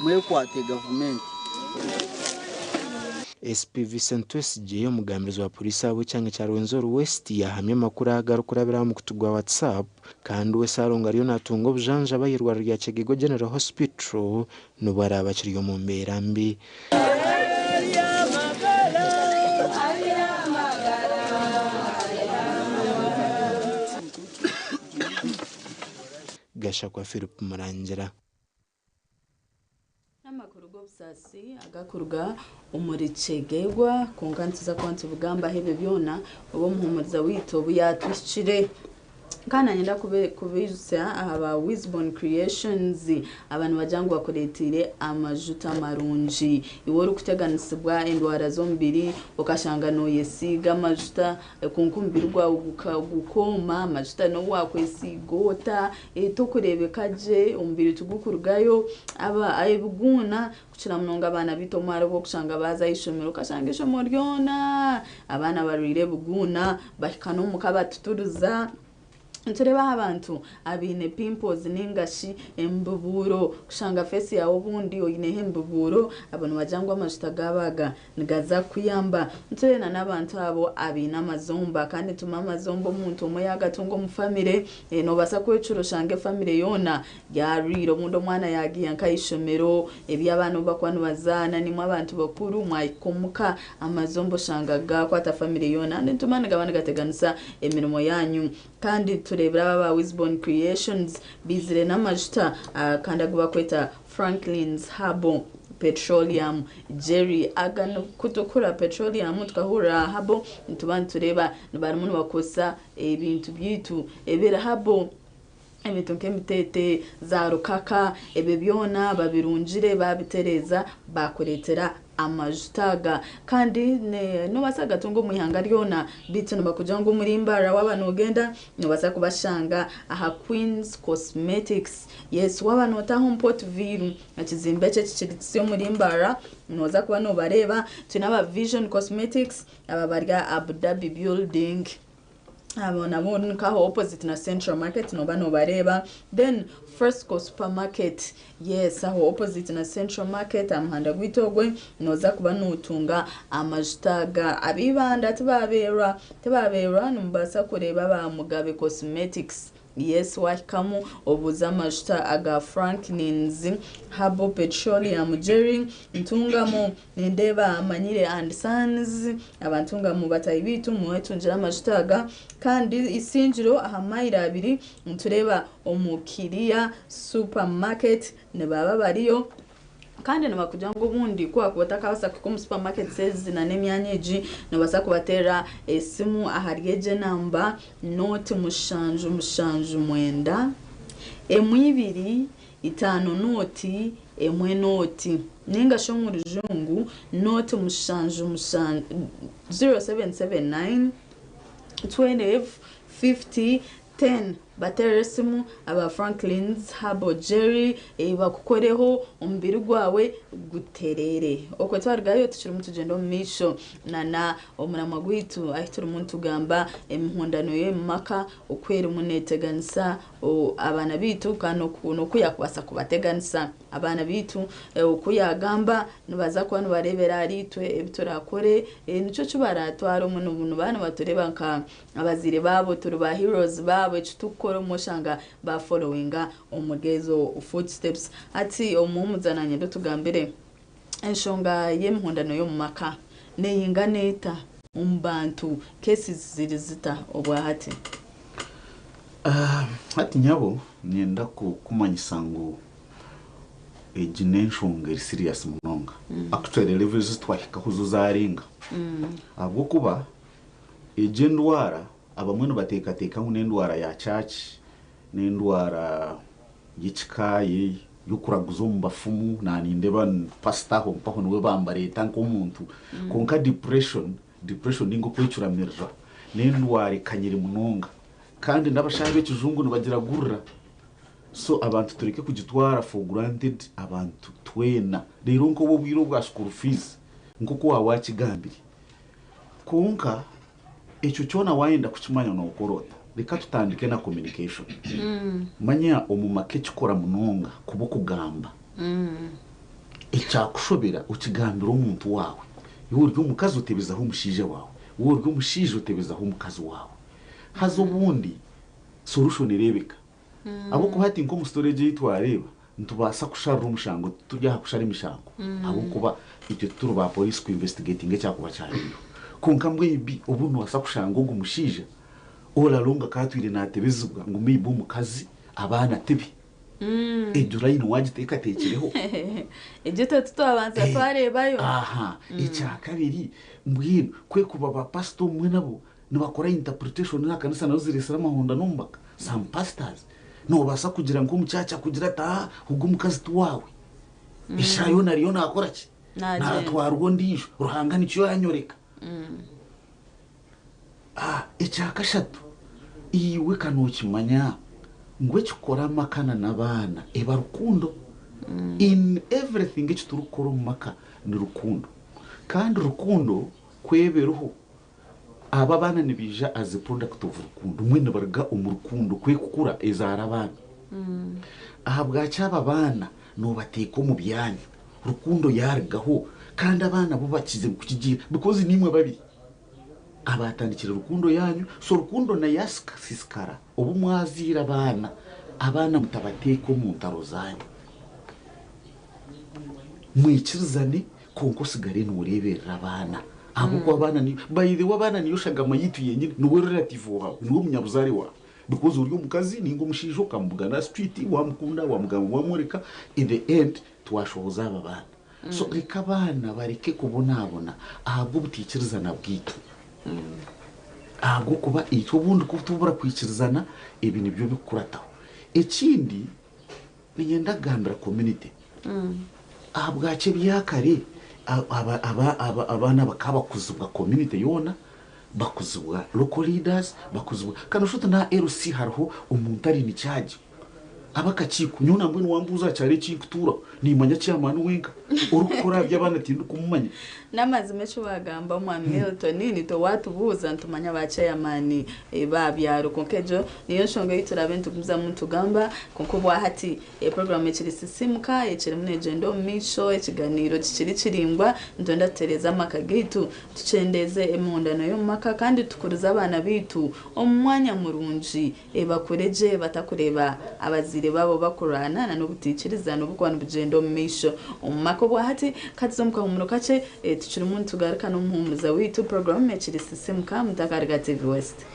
mwekwate government SPV Santos J umugambirizi wa polisi abo cyangwa cya Rwenzoro West yahamye makuru agarukurabira mu kutugwa WhatsApp kandi we Saronga ariyo natungo bujanja bayirwa rya Kigigo General Hospital nubara abakiriyo mu mberambi gasha kwa Philip Murangira amakuru go busasi agakurwa umuricegegwa kunganziza konti bugamba hebe byona ubo muhumuriza wito buyatushire kana nyenda kubisa aba Wisbon Creations abantu bajyango bakoretire amajuta marunji iwo rukuteganisibwa indwara zombiri ukashanga no yesiga amajuta kunkumbirwa gukoma amajuta no wakwesigota tukurebekaje umbiri tugukurugayo aba ayibuguna kucira munonga abana bitomara bwo kushanga baza ishomero kashanga ishomero ryona abana barire buguna bakano mukabatuturuza ntureba abantu abine pimples ningashi embuburo kushanga face yawo bundi oyine embuburo abantu bajangwa amajuta gabaga nigaza kuyamba nturena nabantu abo abina amazomba kandi tuma amazomba umuntu umwe yagatungo mu family no basa kwecuro shange family yona yariro mundo mwana yagiye nkayishomero eby'abantu bakwanu bazana nimwe abantu bakuru mwayikomuka amazombo shangaga kwata family yona ntumana gabana gateganisa emirimo yanyu kandi turebera aba Wisbon Creations bizire n'amajuta kandi aguba kweta Franklin's Herbal Petroleum Jerry agano kutokura petroleum tukahura habo ntubandi tureba baramuntu bakosa ibintu byitu ebera habo emitunke mitete za rukaka ebe byona babirunjire babitereza bakoretera amajutaga kandi no basaga tungo muhanga ryona bitino bakujango muri mbara w'abantu ogenda no basa kubashanga aha Queen's Cosmetics yes w'abantu taho Port View nakizimbe cye cyo muri mbara noza kuba no bareba tunaba Vision Cosmetics aba barya Abu Dhabi Building abona bona kaho opposite na Central Market no bano bareba then Fresco Supermarket yes aho opposite na Central Market amhanda gwitogwe noza kuba nutunga amajutaga abibanda tebabera numbasa kureba ba Mugabe Cosmetics yes wakamu obuza amajuta aga Franklin's Herbal Petroleum Jerry ntungamo ndeba amanyire and Sons abantunga mu batayibitu muwetunjira amajutaga kandi isinjiro ahamayira abiri ntureba omukiriya Supermarket ne baba bariyo kandi nabakujya ngo bundi kwa kubataka basa ku supermarket sales na nemyanyeji nabasa kubatera esimu ahariyeje namba note mushanju mwenda emwibiri itano noti emwe noti ninga sho mu rujungu note mushanju 0779 20 50 10 bateresimu aba Franklin's Herbal Jerry bakukoreho umbiri gwawe guterere okwe twargayo tuchira mutugendo misho nana omurama gwitu ahitura umuntu gamba emihondano ye maka okwera muneteganisa abana bitu kano kuno kuyakubasa kubateganisa abana bitu okuyagamba nibaza kwanu barebera aritwe ebiturakore nico cyubaratwara umuntu buntu bana batureba nka abazire babo turuba heroes babo echutuko mushanga ba followinga umugezo footsteps ati omumuzananye dutugambire enshonga yemhondano yo mumaka neyinganeta umbantu cases zirizita obwahati hati nyabo nienda kumanyisa ngo ejinenshonga serious munonga actually levels twahika kuzuzaringa abwo kuba ejendwara abamwe bateka n'indwara ya church n'indwara yicikaye yukuraguzo mu bafumu nanindeba pastaho mpaho no bambare tanko umuntu konka depression ningo kwicura mirra n'indwara ikanyiri munonga kandi ndabashabe cyujungu bagira gurra so abantu tureke kugitwara for granted abantu twena rero nko bo bwiro bwa school fees ngoko wawakigambiri konka echo chona waenda kuchimanya no ukorota reka tutandike na communication manya omumake chikora munonga kubukugamba icyakushobera ukigambira umuntu wawe yuryo umukazi utebezaho umushije wawe wuryo umushije utebezaho umukazi wawe hazo bundi solution irebeka abo kuhati nko mu storage yitwareba ntubasa kushara umushango tujya kushara imishango abo kuba icyo turuba police ku investigating cyakuba cyariyo konka mwibi ubuntu wasa kushanga ngo umushije ola longa katwire natebezubwa ngo mibu mukazi abana tebi ejurayino wagiteka tekereho ejito tutabanza twarebayo aha icya kabiri mbwino kwe kuba ba pastor mwe nabo nibakora interpretation n'akanisa nazo ziresera amahonda numbaka some pastors no basa kugira ngo umucaca kugira ta ubwo mukazi tuwawe ishayo nariyo nakora ki natwarwo ndisho ruhanga nicyo yanyoreka icyakashatu iwe kanukimanya ngwe cyukora amakana n'abana eba rukundo in everything icyo turukora mu maka ni rukundo kandi rukundo kweberuho aba bana nibija as a product of rukundo mwene barga umurukundo kwe kukura ezara abana ahabwa cyaba bana no bateko mu byanya rukundo yargaho kandi abana bo bakize kukigira because nimwe babiri abatandikira rukundo yanyu so rukundo na yaska siskara ubu mwazira abana mutabateko mu ntaro zanyu mwikirizane konko sigare n'urebera abana ahubwo abana ni bayide wabana niyo shagama yitu yenyine n'uwe relative wawe n'uwo munyabuzari wawe because uri umukazi ningo mushijo kamugana street wamukunda wamugabo wamureka in the end twashoboza abana so reka abana bareke kubonabona ahubwo butikirizana bwito ahubwo kuba icyo bundi kutubura kwikirizana ibi nibyo bikurataho ikindi ninyenda gambira community ahabwace byakare abana bakabakuzubwa community yona bakuzubwa local leaders bakuzubwa kanushuta na LC hariho umuntu ari ni cyaje abakakiku nyona mbwe wambuza cyari cyikutura nimanya cyamana wenga urukora by'abana tindu kumumanya namazi mecho bagamba mu Hamilton nini to watubuza ntumanya bacayamani babyaro konkejo niyo shonga yitura bentu kumza muntu gamba konko bwahati program ekiri sisimuka ekiri munegendo misho ekiganiro kikiri kirimbwa ndonda tereza makagitu tucendeze emundano yo maka kandi tukuriza abana bitu omwanya murunji bakoreje batakureba abazire babo bakurana n'ubutikirizana ubukwana bugendo misho omumako bwahati katizomka umuruka ce tuchiri muntu garika n'umuhumuza witu program ekiri sisimuka mutakarga TV West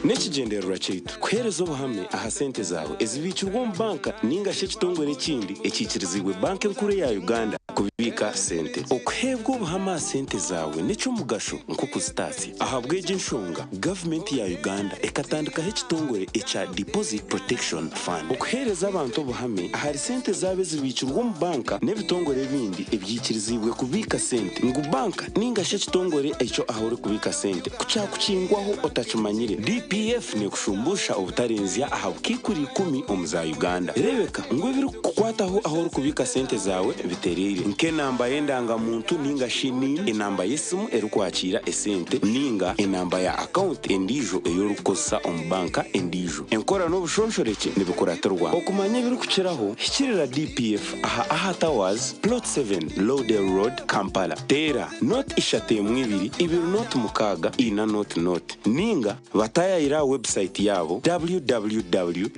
Nekigendererwa kitu kwerezo ubuhame aha sente zawe ezibikirwa mu banka ningashe kitongwe n'ikindi ekikirizibwe banki nkuru ya Uganda kubika sente okuhebwa ubuhama sente zawe nico mugasho nko kuzitasi ahabweje inshunga government ya Uganda ekatandika ekitongwe echa deposit protection fund okuhereza abantu ubuhame ahari sente zabe zibikirwa mu banka n'ebitongore bindi ebyikirizibwe kubika sente ngo banka ningashe kitongore echo ahore kubika sente kuchakukingwaho otachumanyire DPF ne kushumbusha obutarenzya ahabukikuri 10 omuza Uganda rebeka ngo biri kukwataho ahore kubika sente zawe biterire nke namba yendanga muntu ninga shini inamba yesimu erukwakira esente ninga inamba ya account endijo eyorukosa ombanka endijo enkora no bushonshoreke nibikuraterwa okumanya biri kuchiraho hikirira DPF aha Towers plot 7 Lowdale Road Kampala tera not ishate mwibiri ibiru not mukaga ina not ninga bataya ira website yabo www.dpf.or.ug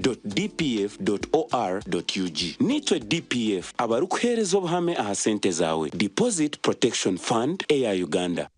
nitwe DPF abarukuhereza obuhame aha sente zawe Deposit Protection Fund eya Uganda.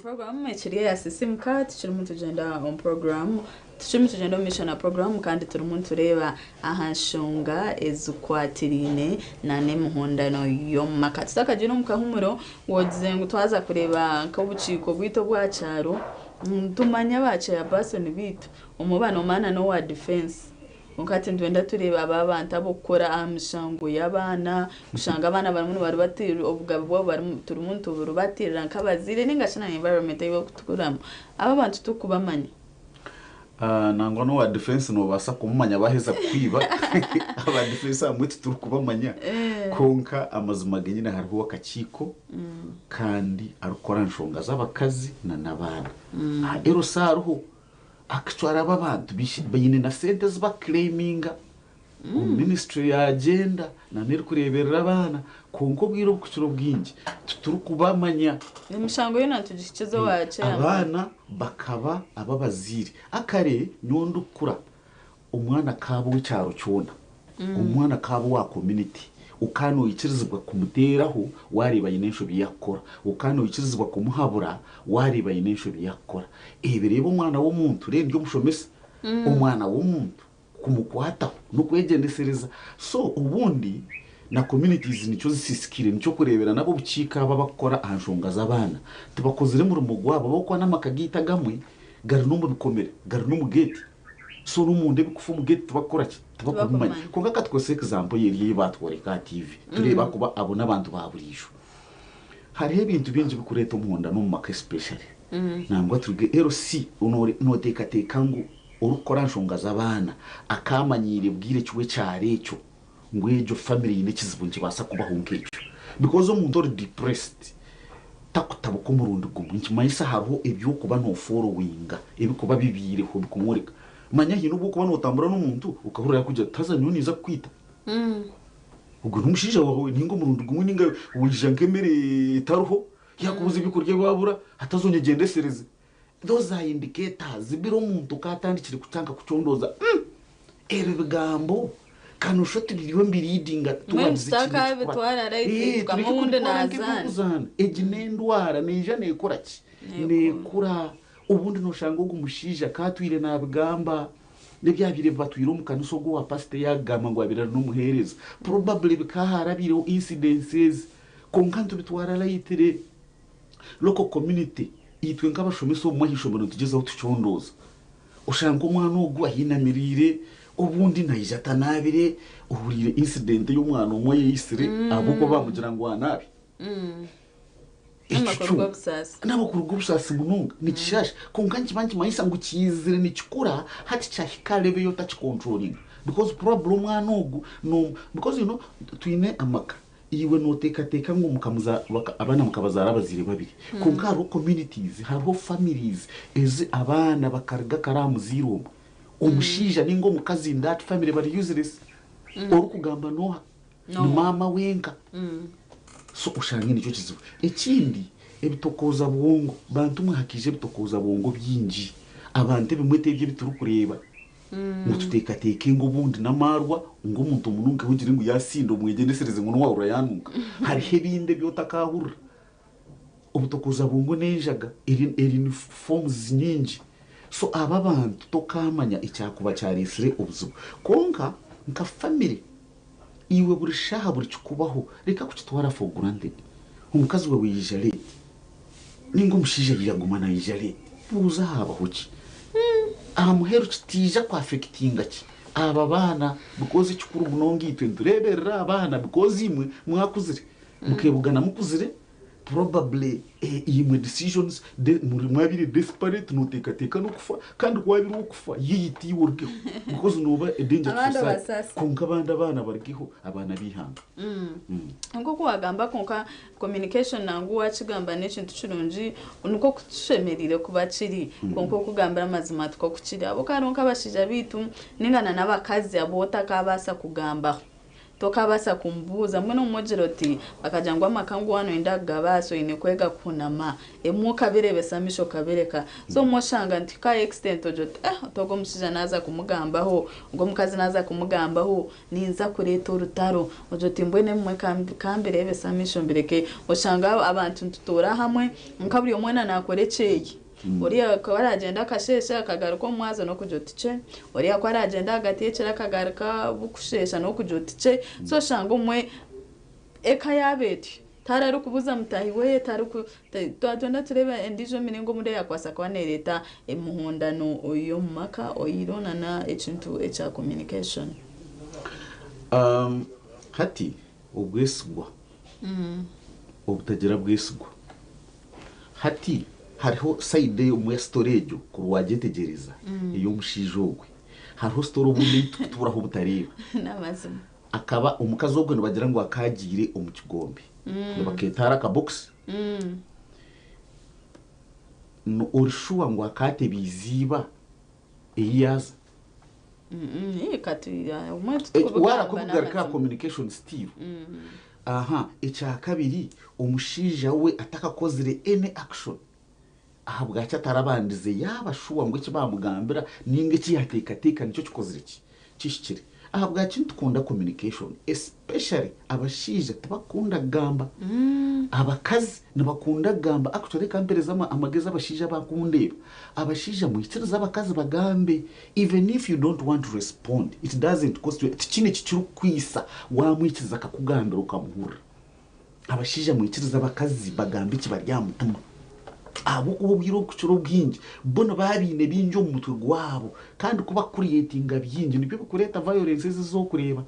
Program ekiri ya sisimuka tukiri muntu genda on program tushimi tugenda mission program kandi turi umuntu tureba ahanshonga ezukwatirine na nemuhondano yo makati takagira mukahumuro wogize ngo twaza kureba kabuciko bwito bwacaro tumanya bace ya Basoni bitu umubano mana no wa defense ukati ndwenda tureba ababantu abokora amushango y'abana ushanga abana bari bari batira ubugabo bari turi umuntu buru batira nkabazire ningashana environment yo kutukuramo aba bantu tukubamanya nangwa no wa defense no basa kumumanya baheza kwiba aba defense amwe turukubamanya konka amazuma genyine hariho akakiko kandi arukora nshonga z'abakazi na nabana ero saruho akitwara ababantu bishibine na sente ziba claiminga ministry ya agenda na neri kureberera abana konko bwiro bukiciro bwingi turukubamanya imishango yo natugishikizo wace abana bakaba ababaziri akare nyondo kura umwana kabo w'icyaro cyona umwana kabo wa community ukano yikirizwa kumuteraho wareba yinesho biyakora ukano yikirizwa kumuhabura wareba yinesho biyakora ebireba umwana wo muntu rendyo mushomesa umwana wo muntu kumukwata no kwegendesereza so ubundi na communities nico zisisikire nico kurebera nabo bucika babakora ahanshonga z'abana tubakozere mu rumugwabo bokwa namakagita gamwe gari no mu bikomere gari no mu gate so n'umunde bikufu mu gate tubakora ki tubakumanya konga katwose example yeri batworeka TV tureba kuba abo nabantu baburisho hari ibintu binje bikureta umuhonda no mu maka especially nangwa tuge RC unoteka tekangu urukora nshonga z'abana akamanyire bwire cywe cyarecho ngwejo family n'ikizibunje basa kubahunkecho because umuntu uri depressed takutabuko murundi gumunki mayisa hariho ibyo kuba no followinga ibikuba bibireho bikumurika manya hino ubuko bano utambura n'umuntu ukahurira kujya tazanyuniza kwita ubwo numushije wawe ningo murundi gumwe ninga wijankemere taruho yakubuza ibikurye babura atazonyegendesereze those are indicators biro umuntu katandikire kutanga kucondoza ebe bigambo kanusho tubiriwe mbiridinga tuwazika bitwara right kamunde nazana eginendwara neja nekoraki nekura ubundi noshanga ugumushija katwire nabigamba nebyabire batwire umukanuso go wa pastor yagama ngo abira n'umuhereza probably bikaharabire incidences konkantu bitwara right local community itwe nk'abashomeso mu mahishobono tugezaho tucondoza ushanga umwana ugwa hinamirire ubundi nayijata nabire uhurire incident y'umwana umwe yisire abuko bamugira ngo anabi n'abakuru gubusasi mununga nikishasha konkanki banki mayisa ngo kizire nikikura hati cyahikarebe yo touch controlling because problem umwana ugu no because you know twine amaka iwe noteka ngo mukamuza abana mukabazara bazire babiri konkaro communities hariho families eze abana bakarga karamu zero umushija ningo mukazi in that family bari useless orukugamba noha ni mama wenga so ushange nicyo kizibu ekindi ebitokoza bongo bantu mwakije bitokoza bongo byinji abantu bimwete bye biturukureba mututeka ngo bundi namarwa ngo umuntu mununke hugire ngo yasindo mwegendesereze ngo nwa urayanuka hari hebinde byotakahura ubutokoza bongo nejaga eri forms nyinji so aba bantu tokamanya icyakuba cyaresire ubuzubu konka nka family iwe burishaha buri kubaho reka kucitwara for granted umukazi we wijale ningo mushije yagumana yijale buza haba huki amuheru kitija kwa affectinga ki aba bana because ikikuru munongitwe tureberera abana because imwe mwakuzire mukebugana mukuzire probably imwe decisions muri mwabire desperate noteka no kufa kandi kwabiri ukufa yiti workeho because noba a danger to society konka abana bargiho abana bihanga ngo kuwagamba konka communication nangu wacigamba n'ekintu kirungi nuko kutushemerire kubakiri konko kugambira amazima tuko kukiri abo karonka bashija bitu ningana nabakazi abota kabasa kugambaho tokabasa kumbuza mwe n'umujiroti bakajangwa makangu wano endaga baso inekwega kunama emuka birebesa misho kabereka so moshanga ntika extent ojo togo musija naza kumugambaho ngo mukazi naza kumugambaho ninza kureta urutaro ojo timbwene mwe kambirebesa misho mbireke oshanga abantu tutora hamwe mukaburi omwana nakorekeye uriya ko aragenda akashesha akagaruka mwazo no kujotice uriya ko aragenda agatecera akagaruka bukushesha no kujotice so shanga umwe eka yabeti tararu kubuza mutahi we taruku twatona tureba endijo miningo mude yakwasa kwa nereta emuhondano oyo maka oyirona na ekintu echa communication hati ubwisugwa ubutagira bwisugwa hati hariho side yo storage ku wagetegereza iyo mushijogwe hariho store ubundi tuburaho butareba n'amazima akaba umukazi w'ubwo bagira ngo akagire umukigombe baketara ka box no urshuwa ngo akate biziba iyaza ikatira warakubwira communication Steve aha icya kabiri umushija we atakakozire any action ahabwa cyatarabandize yabashuwa ngo kibamugambira ninge kiyatekateka nicyo kikozire kishikire ahabwa kintu tukunda communication especially abashije tabakunda gamba abakazi nabakunda gamba actually kampereza amageza abashije bakundeba abashije mu itiriza abakazi bagambe even if you don't want to respond it doesn't cost you kine kicuru kwisa wamwikiza akakugambira ukamuhura abashije mu itiriza abakazi bagambe iki baryamutuma abo kubwiro kucuro bwingi bono babine binjo mu mutwe gwabo kandi kuba creatinga byingi nibyo kureta violence zo kureba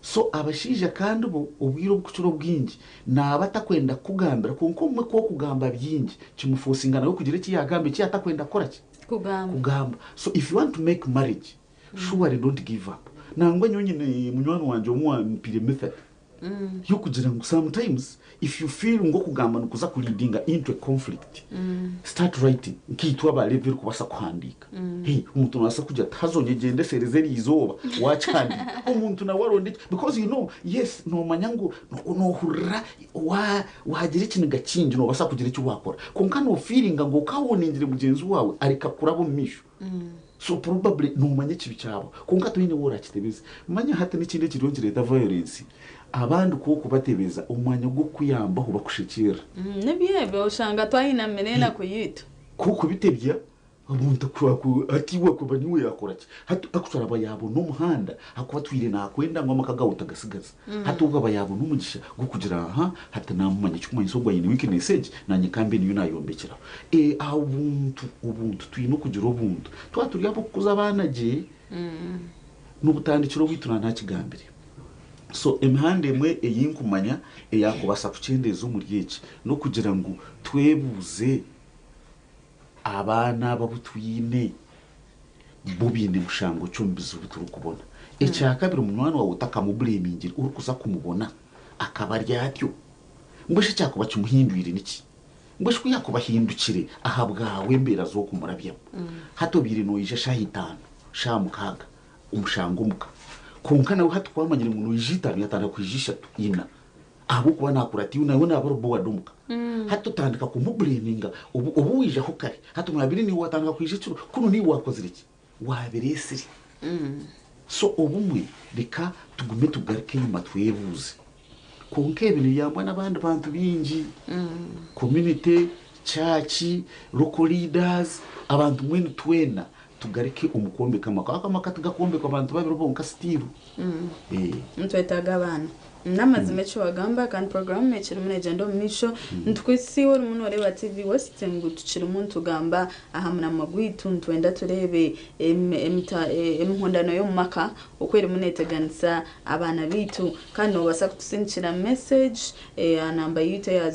so abashije kandi bo ubwiro kucuro bwingi nabatakwenda kugambira konko mwe ko kugamba byingi kimufosinga nawe kugira iki yagambe ki atakwenda kora ki kugamba so if you want to make marriage surely don't give up nangwe nyonyine munywani wanje omwa mpire method yo kugira ngo sometimes if you feel ngo kugamba nukuza kulidinga into a conflict start writing nkitwa ba level kubasa kuhandika hey umuntu nasa kujya tazonyegende serezeri izoba wachandi umuntu na waronde because you know yes no manyango no hurra wagira ikintu gakinje no basa kugira icyo wakora konka no feeling ngo kawoningire mugenzi wawe arika kurabo misho so probably no manye kibi cyabo konka tuyine wora kitebeze manya hata n'ikindi kirongere da violence abandi ko kubatebeza umwanya gwo kuyambaho bakushikira nebiyebe ushanga twahina menena kuyita kuko bitebya umuntu atiwe ko baniwe yakoraki hatu akushara abayabo no muhanda akuba twire nakwenda ngo amakagauta gasigaza hatu abayabo n'umugisha gwo kugira hata namumanye cyumanye so gwayine weakness nanye kambe niyo nayombekera ubuntu twino kugira ubuntu twaturiya bukuza abanaje n'ubutandikiro wituna nta kigambire so imihande mwe eyinkumanya eyakubasa kucendeza umuryeje no kugira ngo twebuze abana babutwine bubinde mushango cyombizo bituru kubona icya kabiri umunwana wawe utakamublemingire uri kuza kumubona akaba ryatyo ngweshe cyakuba cyumuhindwire niki ngweshe kuyakubahindukire ahabwawe mbera zo kumurabyamo hato biri no yije shahitano shamukaga umushango muka konka nawe hatwamanyire umuntu yijitano yatanda kwijisha ina abo kuba nakurati nawe nabaro wadumuka hato tandika kumubleminga ubu wije aho kare hato mwabiri ni watanga kwijiciro kuno ni wakoze iki waberesiri so ubumwe reka tugume tugarike nyuma twebuze konka ibintu yambwa n'abandi bantu bingi community church local leaders abantu mwene twena tugarike umukombe kamaka tugakombe kwa bantu babiro bonka stiru mtwetaga abana namazime cyo bagamba kandi program mekira munegendo misho ntwisi wori umuntu reba TV wese ngo tucira umuntu gamba ahamuna magwitu ntwenda turebe emhondano yo maka ukwere muneteganisa abana bitu kandi obasa kutusinkira message namba yite ya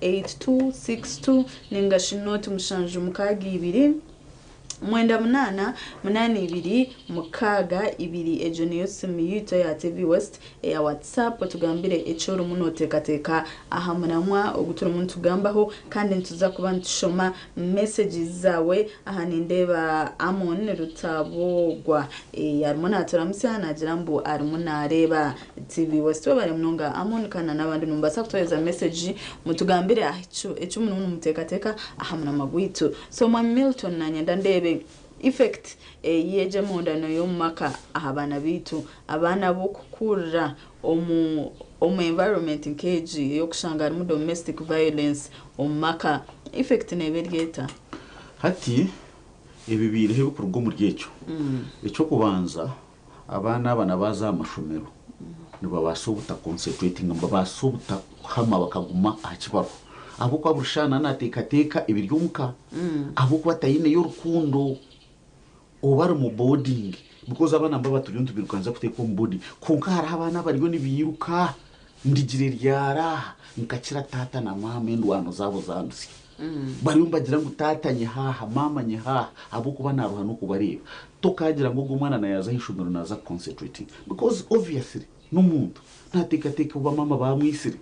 0762988262 ningashinoti mushanje mukagi ibiri mwenda munana munani ibiri mukaga ibiri ejoni yose miyito ya TV West ya WhatsApp tugambire ecoro munotekateka aha munamwa ogutura umuntu tugambaho kandi ntuza kuba ntushoma messages zawe aha nindeba Amon Rutabogwa yarimo naturamusya nagira mbu arimo nareba TV West bari munonga Amon kana nabandi numbasa kutoyeza message mutugambire eco umuntu mutekateka aha munamagwitu so mwa Milton nanyenda ndebe effect yeje mundano yo maka ahabana bitu abana bo kukura omu environment nkeegi yokushanga harimu domestic violence omumaka effect neberyeta hati ebi birehe bikorwa mu ryekyo icyo kubanza abana baza amashomero nibabasha ubutaconcentrating babasha ubutahama bakaguma akibaro abo kwa burushana natekateka ibiryumuka abo kwa tayine y'urukundo obara mu boarding because abana mbaba turiyonto birukanza kuteka mu body konka hari abana bariyo nibiruka ndigire ryara nkakira tata na mama endwano zabo zandusi bari umbagira ngo tatanye haha mama nye haha abo kuba naruha no kubareba tokagira ngo umwana na yaza hishumiro naza concentrating because obviously n'umuntu natekateka uba mama bamwisire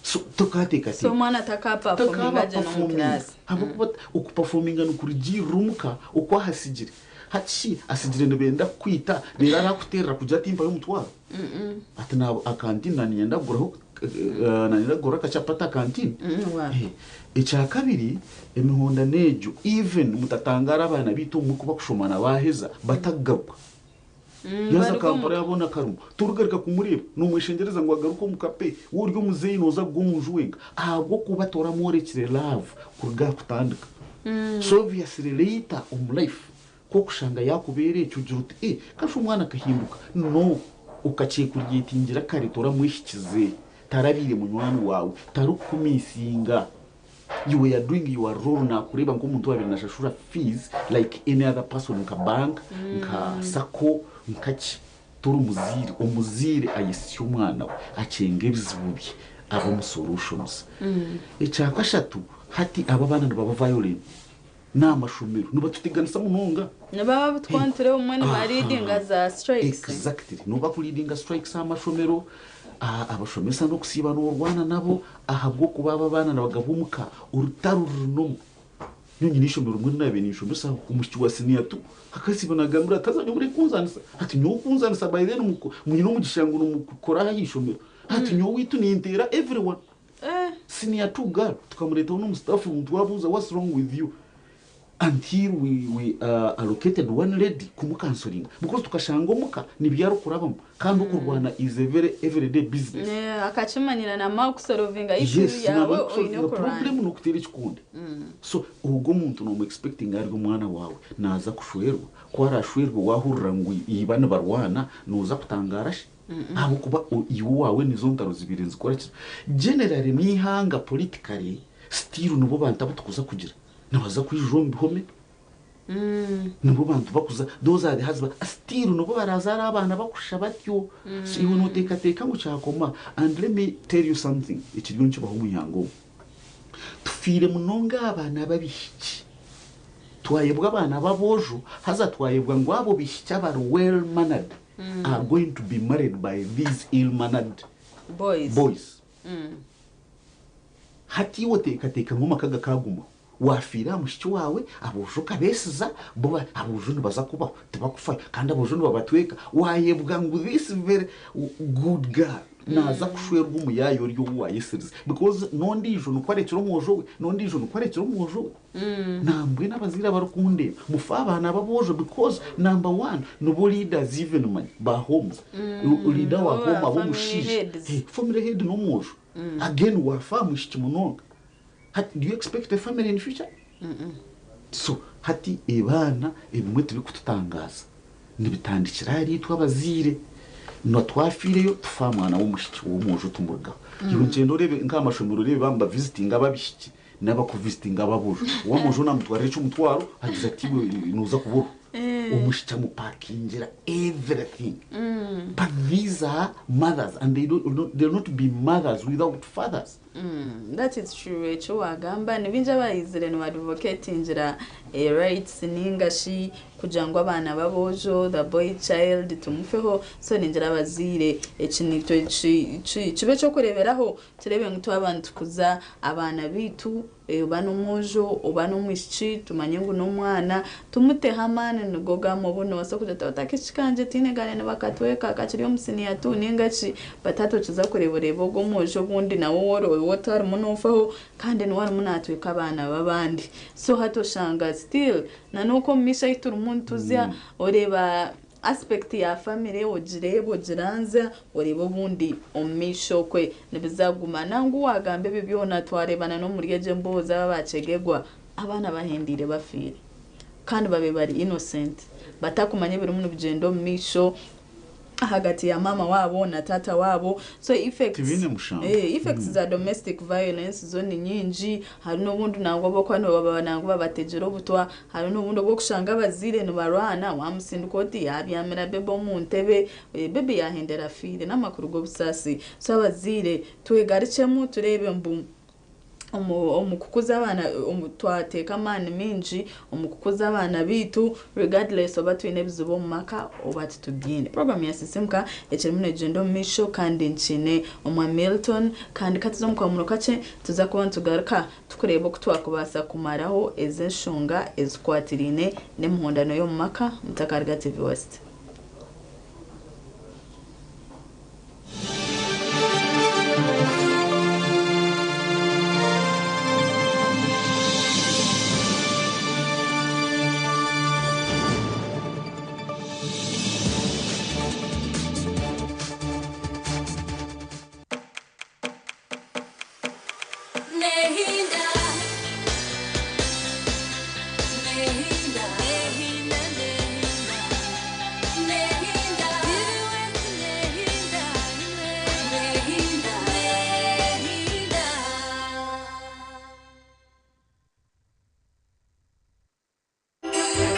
so tokateka so mwana atakaperforminga je no class abo kuba ukuperforminga no kuri rumuka ukwahasigire hachi asigire nebenda kwita nirara kuterera kujya timba yo mutwara ati na akantine nanyenda guraho nanira gura kachapata kantine icya kabiri emihonda nejo even mutatangara abana bitu mukuba kushomana baheza batagaruka yaza kampara yabona karumo turugarika kumureba numwishengereza ngo agaruko mukape uryo muzeyi noza gumujuwenga ahubwo kubatora morekire love kurga kutandika so obviously later life ko kushanga yakubereye cyugira uti kasho umwana kahinduka no ukacyekuryitingira karitora mwishikize tarabire munywani wawe tarukumisinga you are doing your role na kureba ngo umuntu wabiri nashashura fees like any other person nka bank nka sako nkachi turu umuzire ayisi umwana we acenge bizibubi abo mu solutions icakashatu hati aba bana baba violent n'amashomero nuba tutiganisa munonga nababa butwantere umwe ni baridinga za strikes exactly nuba kuridinga strikes amashomero abashomesa no kusiba no rwana nabo ahabwo kubaba bana nabagabumuka urutaruruno nyinyi nishomero umwe nabe nishomesa umushiki wa senior tu akasiba nagambura tazanye muri kunzanisa ati nyo kunzanisa by then munyino mugishango no mukora hishomero ati nyo witu nintera everyone senior tu girl tukamureta no mustaff umuntu wabuza what's wrong with you until we allocated one lady kumukansoringa because tukashango muka nibyaro kurabamo kandi ukurwana is a very everyday business akachimanyira na ma kusolvinga issue yawe no problem no kutera ikikunde so ubwo muntu no expecting ari umwana wawe naza kushwerwa kwarashwerwa wahurira ngo ibana barwana noza kutangara abo kuba iwo wawe nizo ntaro zibiri zikora generally nihanga politically still nubo bantabo tukuza kugira nabaza kwijombi home nubo bantu bakuza those are the husband still nubo barazara abana bakusha batyo so you know teka ngo cyakoma and let me tell you something ikiryo nco baho muyango tufire munonga abana babishiki twayebwa abana babojo haza twayebwa ngo abo bishiki aba well mannered are going to be married by these ill mannered boys hati wote teka ngo makaga kaguma wafira mushiki wawe abojo kabesiza boba abojo baza kuba tabakufa kandi abojo babatweka wayebwa ngo this very good girl naza kushwerwa umuyayo ryo wayesiriza because nondijo nukwarekero mojo we nondijo nukwarekero mojo we nambwe nabazira barukunde mufa abana babojo because number 1 no leaders even man ba homes leader wa home abo mushije family head no mojo again wafa mushiki munonga do you expect a family in the future? So hati ebana ebimwe turi kututangaza nibitandikira ari twabazire no twafireyo tufa mwana w'umushiki w'umujo tumurga yiwe ngendo rebe nkamashomero rebe bamba visiting ababishiki naba ku visiting ababujo w'umujo namutware cyo mutwaro hagize ati nuza kubura umushiki mu parkingira everything but these are mothers and they're not be mothers without fathers. That is true. Echo wagamba nibinja bayizire no advocatingira rights ningashi kujangwa abana babojo the boy child tumufeho so ninjira bazire ekinito kibe cyo kureberaho turebe ngo abantu kuza abana bitu ubana umujo ubana umwishi tumanye ngo no mwana tumute hamane ngoga mu buno wasa kujata takishikanje tinegane nabakatweka akakiri omusini yatu ningashi batato kiza kureborebo go mujo bundi nawo woro wotari munofaho kandi nwari munatweka abana babandi so hato shanga still nanuko misha ituru muntu zya oreba aspect ya family ogireba ogiranza oreba obundi omumisho kwe nibizaguma nangu wagambe bibyona twarebana no muri eje mboza babacegegwa abana bahindire bafire kandi babe bari innocent batakumanye biri mu bigendo omumisho hagati ya mama wabo na tata wabo so effects za domestic violence zo ni nyingi hari n'ubundi nangwa bwo kwano baba nangwa babategera obutwa hari n'ubundi bwo kushanga bazire no barwana wamusindukoti yabyamira bebo mu ntebe bebe yahendera fire n'amakuru go busasi so abazire twegaricemo turebe mbu omukukuza abana twateka amani mingi omukukuza abana bitu regardless oba twine ebizibu omu maka oba tutubyine program ya sisimka ekirimu negenda omu misho kandi nkine omwa Milton kandi katiza omukwamuro kakye tuza kuba ntugaruka tukureba oku twakubasa kumaraho ez'enshonga ezikwatirine n'emihondano y'omu maka Mutakarga TV West.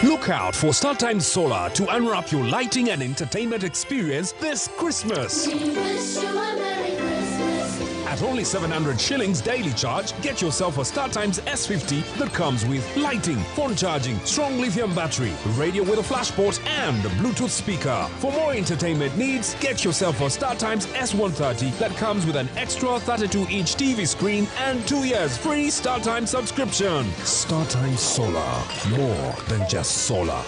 Look out for StarTimes Solar to unwrap your lighting and entertainment experience this Christmas. At only 700 shillings daily charge, get yourself a StarTimes S50 that comes with lighting, phone charging, strong lithium battery, radio with a flash port and a Bluetooth speaker. For more entertainment needs, get yourself a StarTimes S130 that comes with an extra 32-inch TV screen and 2 years free StarTimes subscription. StarTimes Solar, more than just solar.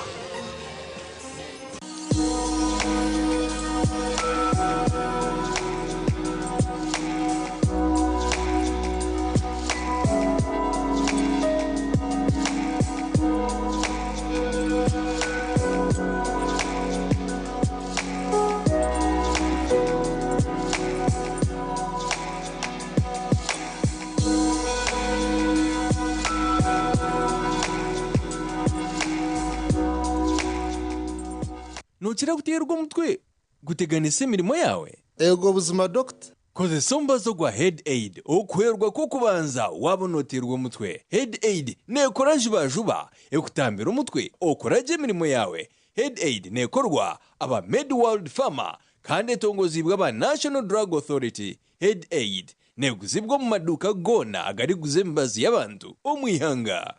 ntukira guterwa umutwe guteganisa imirimo yawe ego buzima doctor koze somba zo gwa head aid okuherwa ko kubanza wabonoterwa umutwe head aid nekora juba ekutambira umutwe okoraje imirimo yawe head aid nekorwa aba Med World Pharma kandi etongozibwa aba National Drug Authority head aid neguzibwa mu maduka gona agari guzembazi y'abantu omwihanga.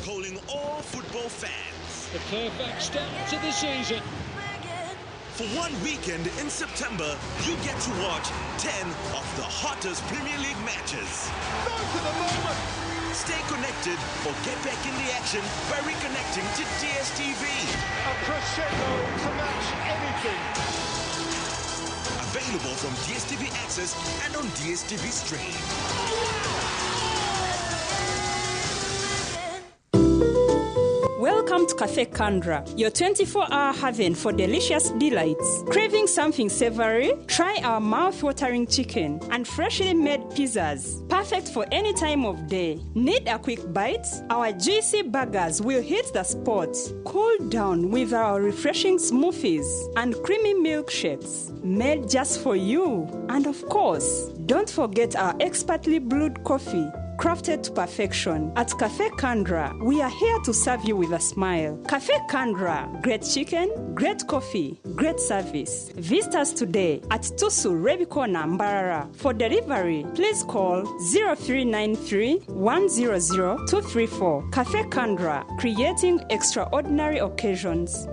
Calling all football fans. The perfect start to the season. For one weekend in September, you get to watch 10 of the hottest Premier League matches. To the moment. Stay connected or get back in the action by reconnecting to DSTV. A crescendo to match anything. Available from DSTV Access and on DSTV Stream. Welcome to Cafe Kandra, your 24-hour haven for delicious delights. Craving something savory? Try our mouth-watering chicken and freshly made pizzas, perfect for any time of day. Need a quick bite? Our juicy burgers will hit the spot. Cool down with our refreshing smoothies and creamy milkshakes, made just for you. And of course, don't forget our expertly brewed coffee, crafted to perfection. At Cafe Kandra, we are here to serve you with a smile. Cafe Kandra, great chicken, great coffee, great service. Visit us today at Tusu Rebikona Mbarara. For delivery, please call 0393 100 234. Cafe Kandra, creating extraordinary occasions.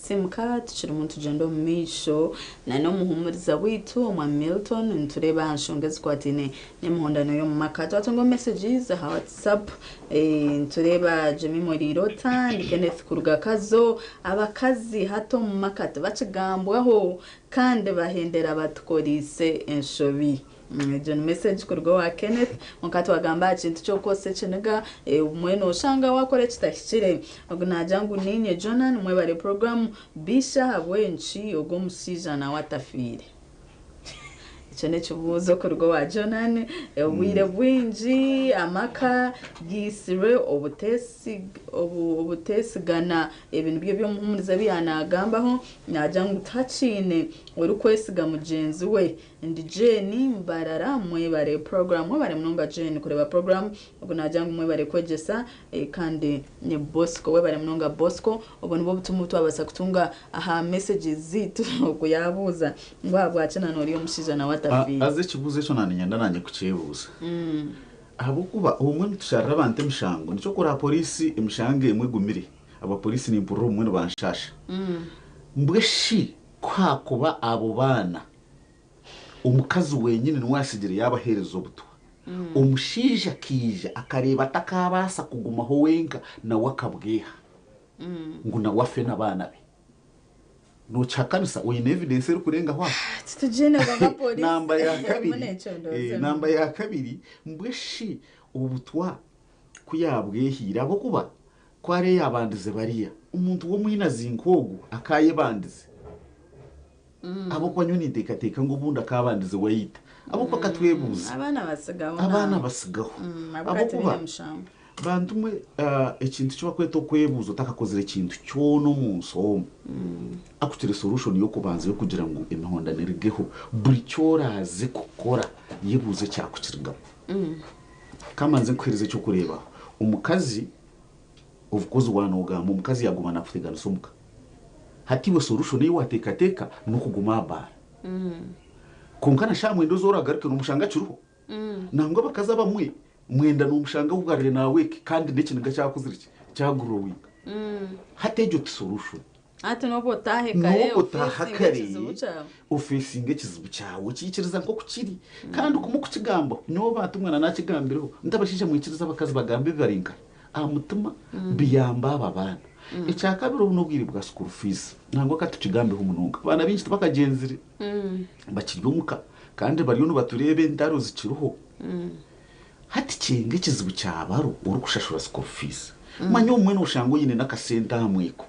simuka tukiri umuntu gendo misho na no muhumuriza witu mwa Milton ntureba nshonge zikwatine n'imihondano yo mu makato atungo messages ha WhatsApp ntureba Jimmy Morirota ndi Kenneth Kurugakazo abakazi hato mu makato bacigambwaho kandi bahendera batkorise enshobi John message kurgo wa Kenneth mukati wagamba kintu cyo kose kinega umweno ushanga wakore kitashire ogunajangu ninye Jonan mwe bari program bisha habwenchi ogo musijana watafire cyane cyubuzo kurgo wa Jonan wire bwinji amaka gisire obutesi gana ibintu byo muhumuriza biyanagambaho najangu tachine uri kwesiga mugenzi we ndi Jeni mbarara mwe bare program mwe bare mnonga Jeni kureba program ubwo najangu mwe bare kwegesa kandi ni Bosco we bare mnonga Bosco ubwo nibo butumutu abasa kutunga aha messages zitu kuyabuza ngwabwa acana noriyo mushijana watafiri aze kibuze cyo naninyanda nanye kucebuza abo kuba umwe ntushara abante mishango nico kora polisi imishange imwe gumire aba polisi ni impuru umwe banshasha mbweshi kwa kuba abo bana umukazi wenyine nwasigire yabaherezo butwa umushija kije akareba atakabasa kugumaho wenga na wakabweha ngo na wafe nabana be no chakanisa we evidence eri kurenga hwa tutujene baba polisi namba ya kabiri mbweshi ubutwa kuyabwehira abo kuba kware yabandize bariya umuntu wo mwina zinkogu akaye bandize abo kwanyoni tekateka ngo bunda kabandize wayita abo pakatwebuza abana basigaho abo kuba bantumwe ekintu cyo bakweto kwebuza takakozera ikintu cyo no munso akutire solution yo kubanza yo kugira ngo imihonda nerigeho buri cyoraze gukora yibuze cyakukirga kamanze kwirize cyo kureba umukazi of course wanogamba umukazi yagumana kutegana somuka hatiwe solution yo watekateka no kuguma bara konkana shamwe ndozora garuke no mushanga cyuruho nangwa bakaza bamwe mwenda n'umushanga ugarire nawe kandi n'ikintu cyakuziriki cyagurowing hatejo solution ati no botahe kare ofising kizibu cyawe kikiriza nko kukiri kandi kumukukigamba nyo batumwana nakigambireho ndabashisha mwikiriza abakazi bagambe baringa amutuma biyamba ababana icyakabiri ubunubwiri bwa school fees nangwa katukigambeho umununga bana binshi bakagenzire bakiryomuka kandi bariyo baturebe ndaro zikiruho hati kinge kizibu cyabaro uri kushashura school fees manyo umwe n'ushango yine nakasenta hamweko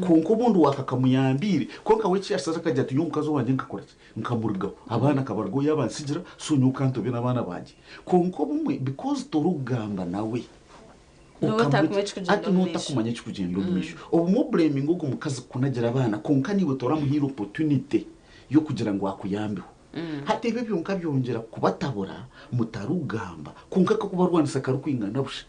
konko bundu wakakamuyambire konka weki yasaza kajya ati umukazo wanje ngakora nkamurgaho abana kabargo yabansigira sunyuka ntobe nabana banje konko bumwe because torugamba nawe utakumanya kugenda umisho ubu mu blaming uko mukazi kunagira abana konka niwe toramuhira opportunity yo kugira ngo akuyambeho hatebe byonka byongera kubatabura mutarugamba kunka ko kubarwanisa karukwingana busha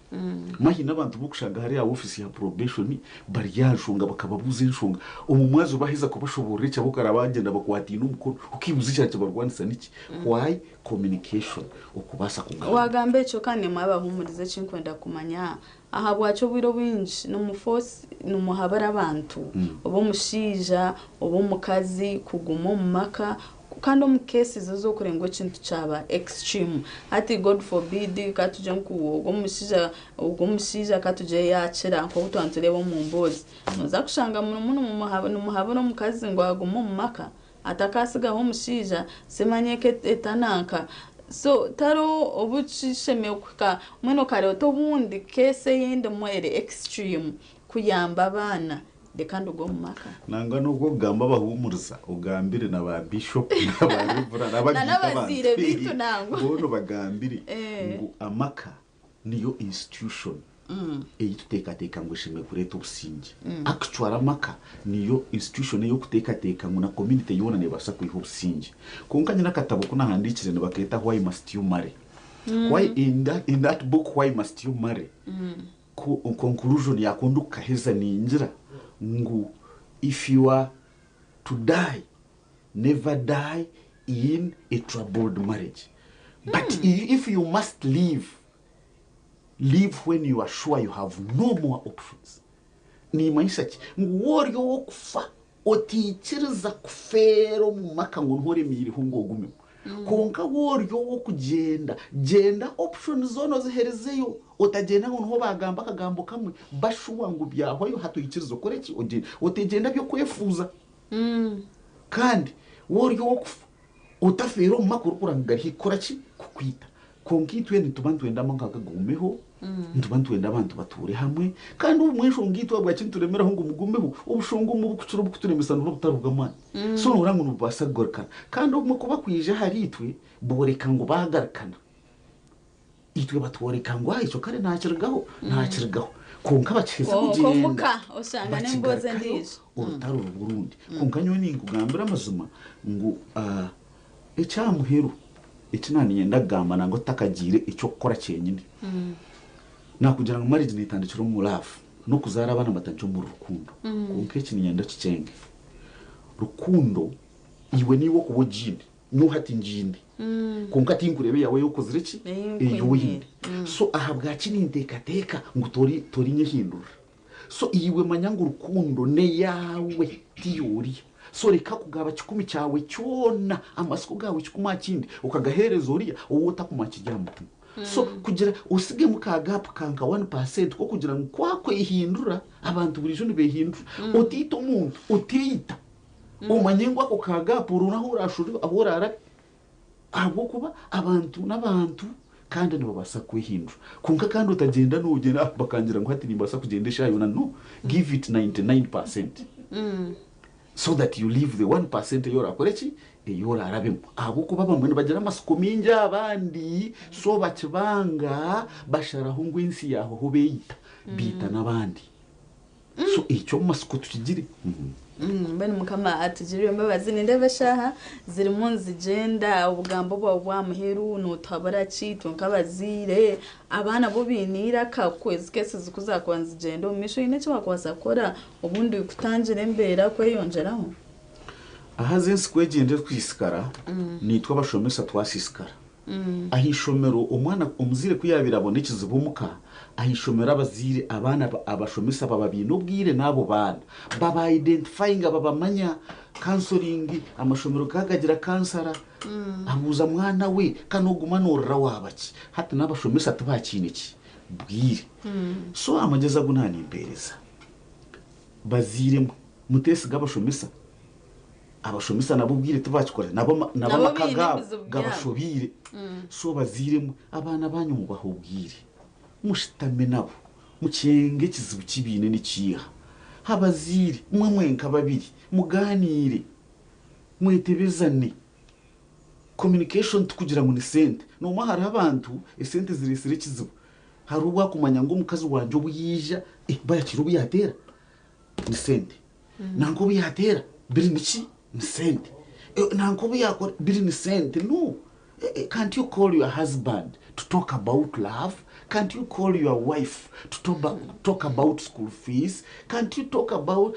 mahi nabantu bukushanga hari ya office ya probation bari yashunga bakababuza inshunga umumwazo bahiza kubashobora cyo bukarabagenda bakwati n'umukono ukibuza cyane barwanisa niki why communication ukubasa kugamba wagambe cyo kandi mwabahumurize cinkwenda kumanya aha bwacho bwiro binji no mufosi no muhabara abantu obo mushija obo mukazi kuguma mu maka kandi mu cases zo kurengo kintu cyaba extreme ati god forbid katuje nkuwo ubwo musija katuje yakira nko gutwantureba mu mbozi noza kushanga umuntu mu muhabano mukazi ngo aguma mu maka atakasiga ho musija semanyeke etananka so taro obucisheme kuka mweno kare to bundi case yende mwere extreme kuyamba abana dekando go mumaka nanga no gamba bahumuriza ugambire na ba bishop n'abarivura n'abazire bitu nango bono bagambire ngo amaka niyo institution eyituteka ngo shime kureta ubusinge actually amaka niyo institution yo kuteka ngo na community yona ne basa kuyiho ubusinge konkanye nakatabo kuna handikire ne baketa why must you marry why in that book why must you marry conclusion yakonduka heza ni injira ngu if you are to die never die in a troubled marriage but if you must live when you are sure you have no more options ni manyisaki ngworyo wo kufa otikiriza kufero mu maka ngo ntore miriho ngo gume konka woryo wo kugenda genda option zono ziherezeyo otagenda ngo nho bagamba kagambo kamwe bashuwa ngo byahwayo hatuyikirizo koreki otegenda byo kwefuza kandi woryo wo kufa utafero mu makuru kurangari hikoraki kukwita konkitwe nitubantu wenda mangaga gumeho ntubantu wenda abantu bature hamwe kandi umwisho ngitwa bwa kintu remeraho ngo mugumeho ubushongo mu bukucuro bukuturemesa no butarugamana so nurango nubasagorkana kandi umwe kuba kwije haritwe boreka ngo bahagarikana itwe batworeka ngo ico kare ntakirgaho konka bakiza kugenda komuka osanga nemboze ndije urutaro Burundi konka nyo ningo gambira amazuma ngo ecamuhero ikinaniye ndagamba ngo takagire icyo gukora cyenyine nakugira ngo marriage nitandikira mu love no kuzara abana batanjo mu rukundo konka ikinyenda kicenge rukundo iwe niwo kubojinde nuhati njinde konka tinkurebe yawe yo kozireki eyoyinde so ahabwa kinindekateka ngo tori nyehindura so iwe manyanga urukundo ne yawe tiyori so reka kugaba kikumi cyawe cyona amasiko gawe kikuma kindi ukagahereza uriya uwo utakumakijya mutima so kugira usige mukagapu kanka 1% ko kugira ngo kwakwe ihindura abantu buri jone behindura utito umuntu utita umanyengwa ko kagapu runaho urashuri ahorara abo kuba abantu n'abantu kandi nibo basa kwihindura kunka kandi utagenda n'ugenda bakangira ngo hati nimbasa kugendesha yona no give it 99% so that you leave the 1% yora koreki yora arabemo abo kuba bamwe bagira amasuko minja abandi so bakibanga basharaho ngwinsi yaho ho beyita bita nabandi so icyo masuko tukigire mbene mukama atugiriye mbabazi ninde bashaha ziri munzi genda ubugambo bwa muheru nutabara cito nkabazire abana bo binira kakwezi kese zikuzakwanza gendo misho ine cyo bakwasa kora ubundi kutangire mbera kweyongeraho ahaze nsikwegende twisikara nitwa bashomesa twasisikara ahishomero umwana umuzire kuyabira bonekize bumuka ahishomera abazire abana abashomesa bababino bwire nabo bana baba identifying ababamanya counseling amashomero kagagira kansara abuza mwana we kanogumanura wabaki hata nabashomesa tubakiniki bwire so amageza gunani impereza bazire mutesi gabashomesa abashomesa nabo bwire tubakikora nabo makagabo gabashobire so baziremo abana banyu mu bahubwire mushitame nabo mucyenge kizibu kibine n'ikiha habazire mwenka babiri muganire mwetebezane communication tukugira ngo ni sente no mahara abantu esente ziresire kizibu hari ubwa kumanya ngo mukazi wanje ubuyija bayakira ubuyatera ni sente nango buyatera biri niki ni sente nango buyakora biri ni sente no. Can't you call your husband to talk about love? Can't you call your wife to talk about school fees? Can't you talk about,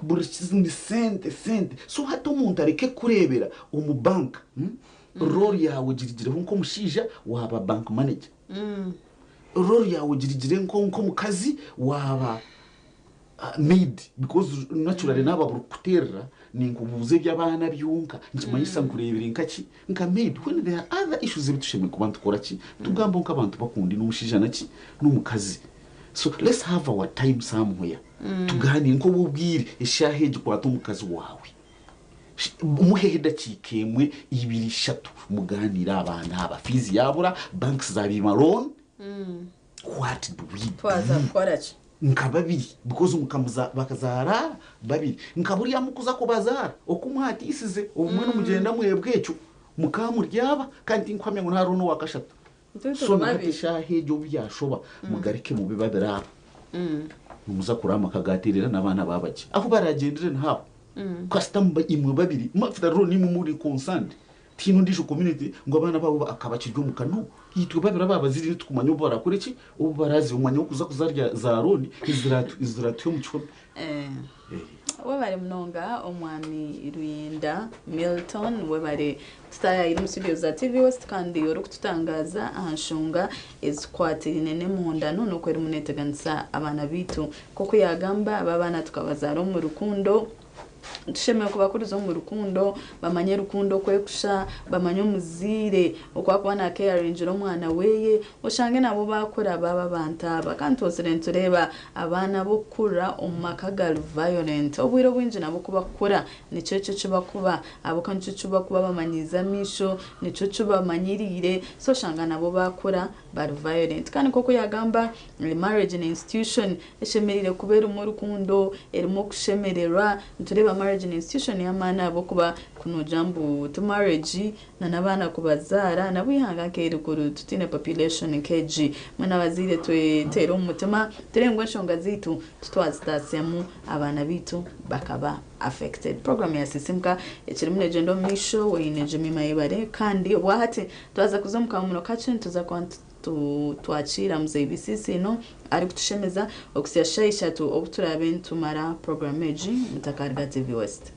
burishizni sente. So hata umuntu areke kurebera umubanka role yawe girigire nko mushija waba bank manager role yawe girigire nko mukazi waba maid because naturally naba burukutera ninkubuze by'abana byunka nkimanyisa nkurebera inkaki nka maid when there are other issues bitusheme kubantu koraki tugamba nka abantu bakundi n'umushija naki n'umukazi so let's have our time somewhere tugani nko bubwire eshaheje kwato umukazi wawe umuheheda kikemwe 2-3 muganira abana abafizi yabura banks zabima loan what do we twaza koraki nkababiri because umukamuza bakazara babiri nkaburiya mukuza ko bazara okumuhatisize umwe n'umugenda mwebwecu mukamuryaba kandi nkwamye ngo nta runo wakashata so natisha hejo byashoba mugarike mu bibabera umuza kurama kagatirira nabana babaje aho baragendere ntabo custom imwe babiri mafita ro ni muri concerned tino ndisho community ngo abana babo akabakiryo mu kanu yitwe babira babaziri tukumanyo bora kureki ubu barazi umanyo kuza kuzarya za roni iziratu yo mu cyumba we bari mnonga omwami Ruyinda Milton we bari tutaya iri mu studio za TV West kandi yoro kututangaza ahanshunga ezikwatire ne munda none kwera muneteganisa abana bitu koko yagamba babana tukabazaro mu rukundo tushemeye kubakurizo mu rukundo bamanye rukundo kwekusha bamanye umuzire okwakubana caring umwana weye oshange nabo bakora baba bantaba kandi tureba abana bokura umakagal violent obwiro bwinje nabo kubakora nico cyo bakuba abo kandi cyo bakuba bamanyiza misho nico cyo bamanyirire so shanga nabo bakora bar violent kandi koko yagamba marriage in institution eshemerire kubera mu rukundo erimo kushemerera tureba marriage institution y'amana abo kuba kuno jambo to marriage na nabana kubazara nabwihanga kere kuru tutine population kg mwana bazire twetera umutima terengwa nshonga zitu tutwazitasiamu abana bitu bakaba affected. Program ya sisimka ekirimune gendo misho weine Jemima Ibare kandi wahati twaza kuzomuka mu location tuza kwanta tuachira mzee BCC no ari kutushemeza okusiyashaisha tu obuturabe ntumara program eji mutakarga TV West.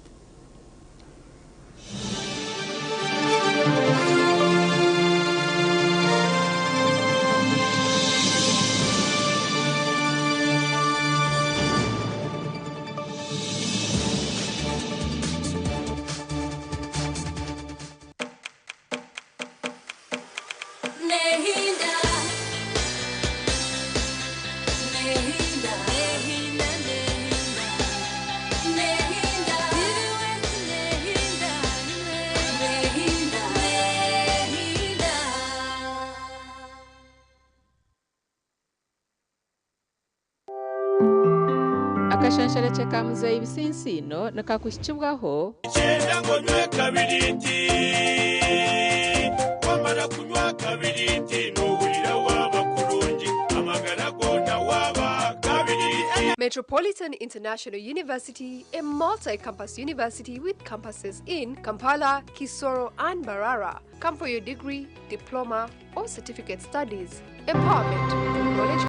akashanshara chekamuza ibisinsino nakakushibwaho cyenda ngo nywe kabiriti wamara kunywa kabiriti n'uburira waba kurungi amagara gona waba kabiriti. Metropolitan International University, a multi-campus university with campuses in Kampala, Kisoro and Mbarara. Come for your degree, diploma or certificate studies. Empowerment, knowledge